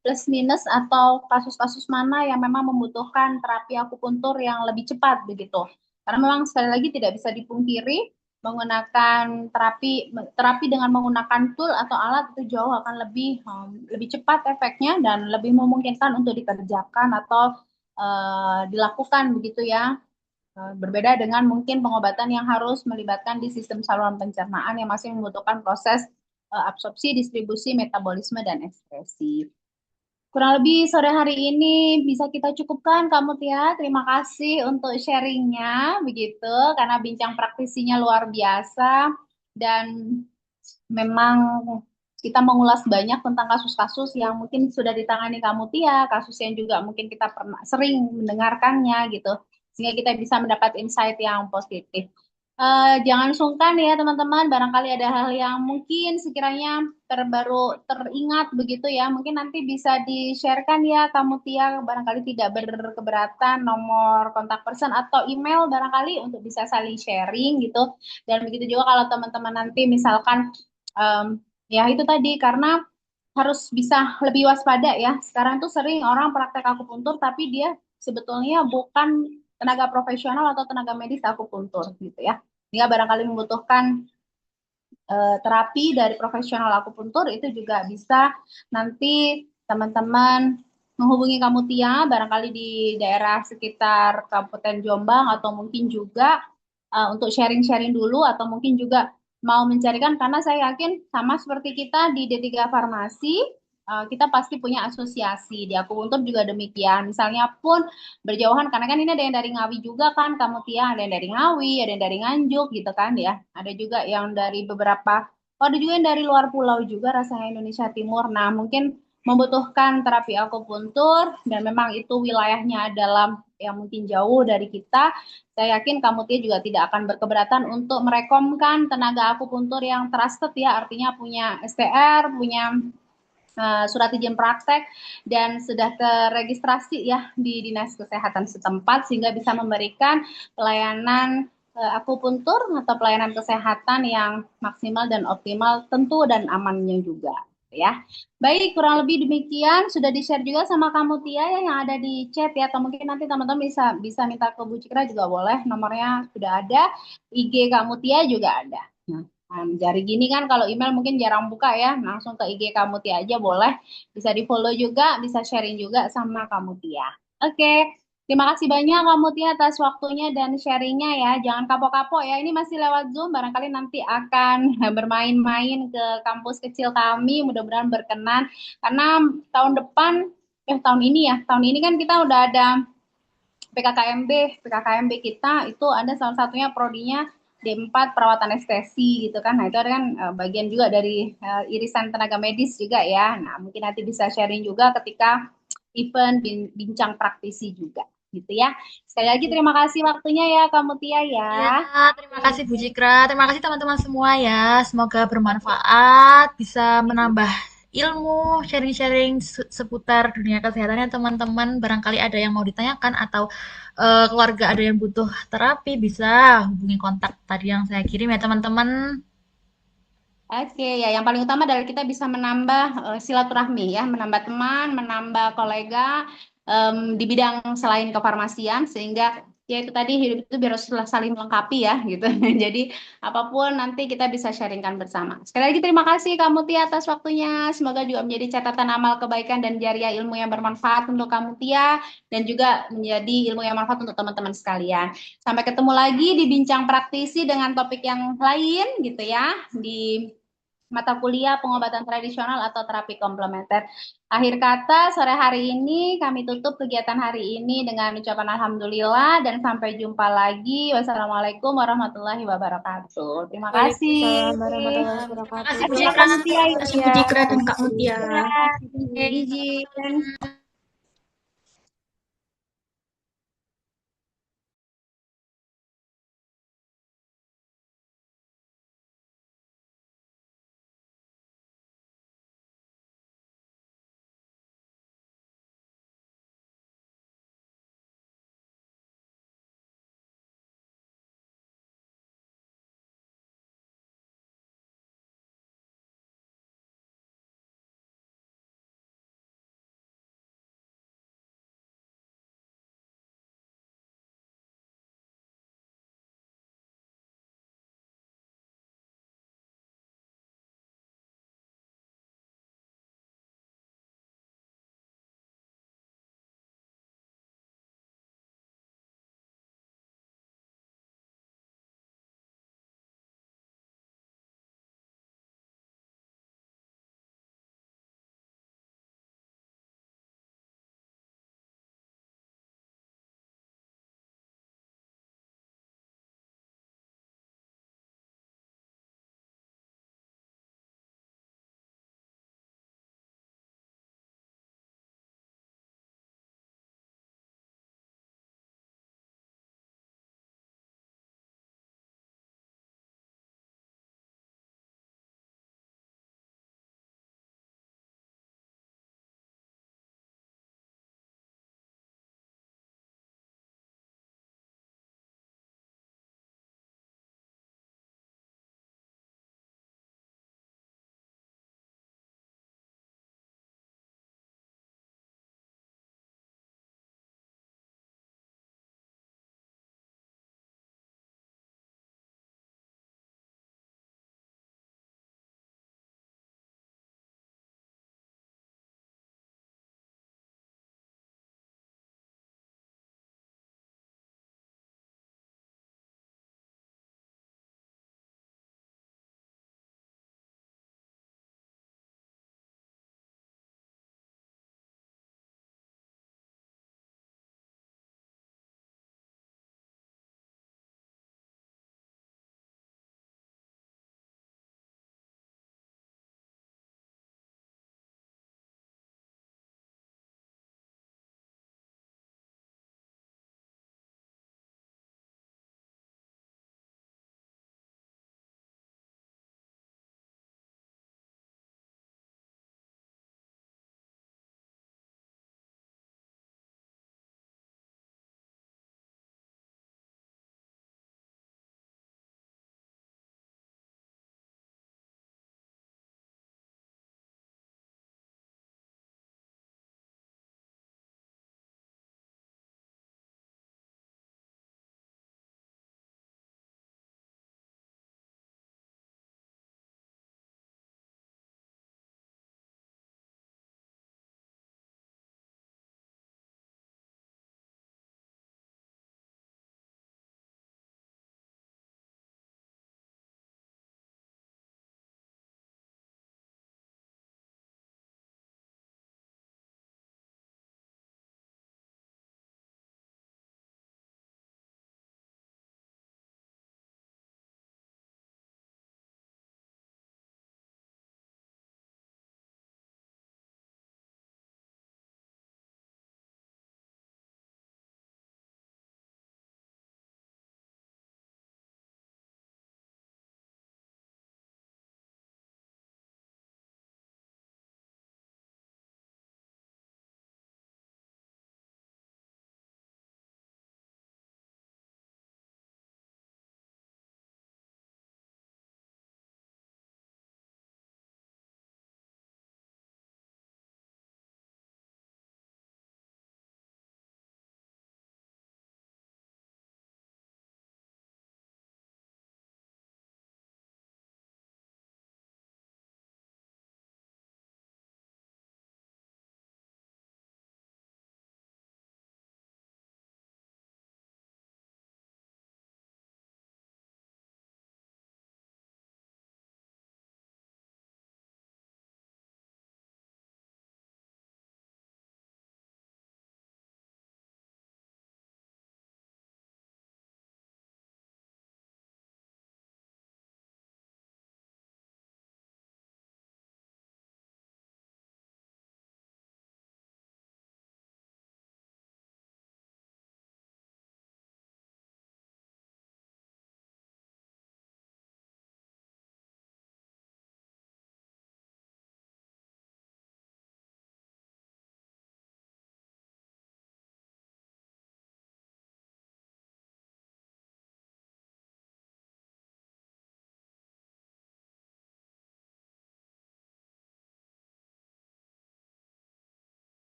plus minus atau kasus-kasus mana yang memang membutuhkan terapi akupuntur yang lebih cepat begitu. Karena memang sekali lagi tidak bisa dipungkiri menggunakan terapi dengan menggunakan tool atau alat itu jauh akan lebih cepat efeknya dan lebih memungkinkan untuk dikerjakan atau dilakukan begitu ya. Berbeda dengan mungkin pengobatan yang harus melibatkan di sistem saluran pencernaan yang masih membutuhkan proses absorpsi, distribusi, metabolisme, dan ekspresi. Kurang lebih sore hari ini bisa kita cukupkan, Kak Mutia. Terima kasih untuk sharingnya, begitu, karena bincang praktisinya luar biasa dan memang kita mengulas banyak tentang kasus-kasus yang mungkin sudah ditangani Kamu Tia, kasus yang juga mungkin kita pernah sering mendengarkannya gitu, sehingga kita bisa mendapat insight yang positif. Jangan sungkan ya teman-teman, barangkali ada hal yang mungkin sekiranya terbaru teringat begitu ya, mungkin nanti bisa di-sharekan ya Kamu Tia, barangkali tidak berkeberatan nomor kontak person atau email barangkali untuk bisa saling sharing gitu. Dan begitu juga kalau teman-teman nanti misalkan ya itu tadi, karena harus bisa lebih waspada ya. Sekarang tuh sering orang praktek akupuntur tapi dia sebetulnya bukan tenaga profesional atau tenaga medis akupuntur gitu ya. Dia barangkali membutuhkan terapi dari profesional akupuntur, itu juga bisa nanti teman-teman menghubungi Kamu Tia barangkali di daerah sekitar Kabupaten Jombang, atau mungkin juga untuk sharing-sharing dulu, atau mungkin juga mau mencarikan, karena saya yakin sama seperti kita di D3 Farmasi, kita pasti punya asosiasi. Di akupuntur juga demikian. Misalnya pun berjauhan, karena kan ini ada yang dari Ngawi juga kan, Kamu Tia, ada yang dari Ngawi, ada yang dari Nganjuk gitu kan ya. Ada juga yang dari beberapa, oh, ada juga yang dari luar pulau juga, rasanya Indonesia Timur. Nah, mungkin membutuhkan terapi akupuntur dan memang itu wilayahnya adalah yang mungkin jauh dari kita, saya yakin Kamu Tia juga tidak akan berkeberatan untuk merekomkan tenaga akupuntur yang trusted ya, artinya punya STR, punya surat izin praktek, dan sudah terregistrasi ya di Dinas Kesehatan setempat, sehingga bisa memberikan pelayanan akupuntur atau pelayanan kesehatan yang maksimal dan optimal tentu, dan amannya juga ya. Baik, kurang lebih demikian, sudah di-share juga sama Kamu Tia ya yang ada di chat ya, atau mungkin nanti teman-teman bisa minta ke Bu Cikra juga boleh, nomornya sudah ada, IG Kamu Tia juga ada. Jari gini kan kalau email mungkin jarang buka ya, langsung ke IG Kamu Tia aja boleh, bisa di follow juga, bisa sharing juga sama Kamu Tia. Oke, terima kasih banyak Kamu Tia atas waktunya dan sharingnya ya, jangan kapok-kapok ya, ini masih lewat Zoom, barangkali nanti akan bermain-main ke kampus kecil kami, mudah-mudahan berkenan, karena tahun ini kan kita udah ada PKKMB kita itu ada salah satunya prodinya D4 perawatan anestesi gitu kan. Nah, itu ada kan bagian juga dari irisan tenaga medis juga ya. Nah, mungkin nanti bisa sharing juga ketika event bincang praktisi juga gitu ya. Sekali lagi terima kasih waktunya ya Kamu Tia ya. Ya, terima kasih Bu Cikra. Terima kasih teman-teman semua ya. Semoga bermanfaat, bisa menambah ilmu, sharing-sharing seputar dunia kesehatannya teman-teman. Barangkali ada yang mau ditanyakan atau keluarga ada yang butuh terapi, bisa hubungi kontak tadi yang saya kirim ya teman-teman. Oke, ya yang paling utama adalah kita bisa menambah silaturahmi ya, menambah teman, menambah kolega di bidang selain kefarmasian, sehingga ya itu tadi, hidup itu biar saling melengkapi ya gitu. Jadi apapun nanti kita bisa sharingkan bersama. Sekali lagi terima kasih Kamu Tia atas waktunya. Semoga juga menjadi catatan amal kebaikan dan jariah ilmu yang bermanfaat untuk Kamu Tia, dan juga menjadi ilmu yang bermanfaat untuk teman-teman sekalian. Sampai ketemu lagi di bincang praktisi dengan topik yang lain gitu ya, di mata kuliah pengobatan tradisional atau terapi komplementer. Akhir kata, sore hari ini kami tutup kegiatan hari ini dengan ucapan alhamdulillah, dan sampai jumpa lagi. Wassalamualaikum warahmatullahi wabarakatuh. Terima kasih. Waalaikumsalam warahmatullahi Terima wabarakatuh. kasih Bu Terima Cikra. kasih Terima kasih Bu Cikra dan Kak Mutia. Mutia. Izin.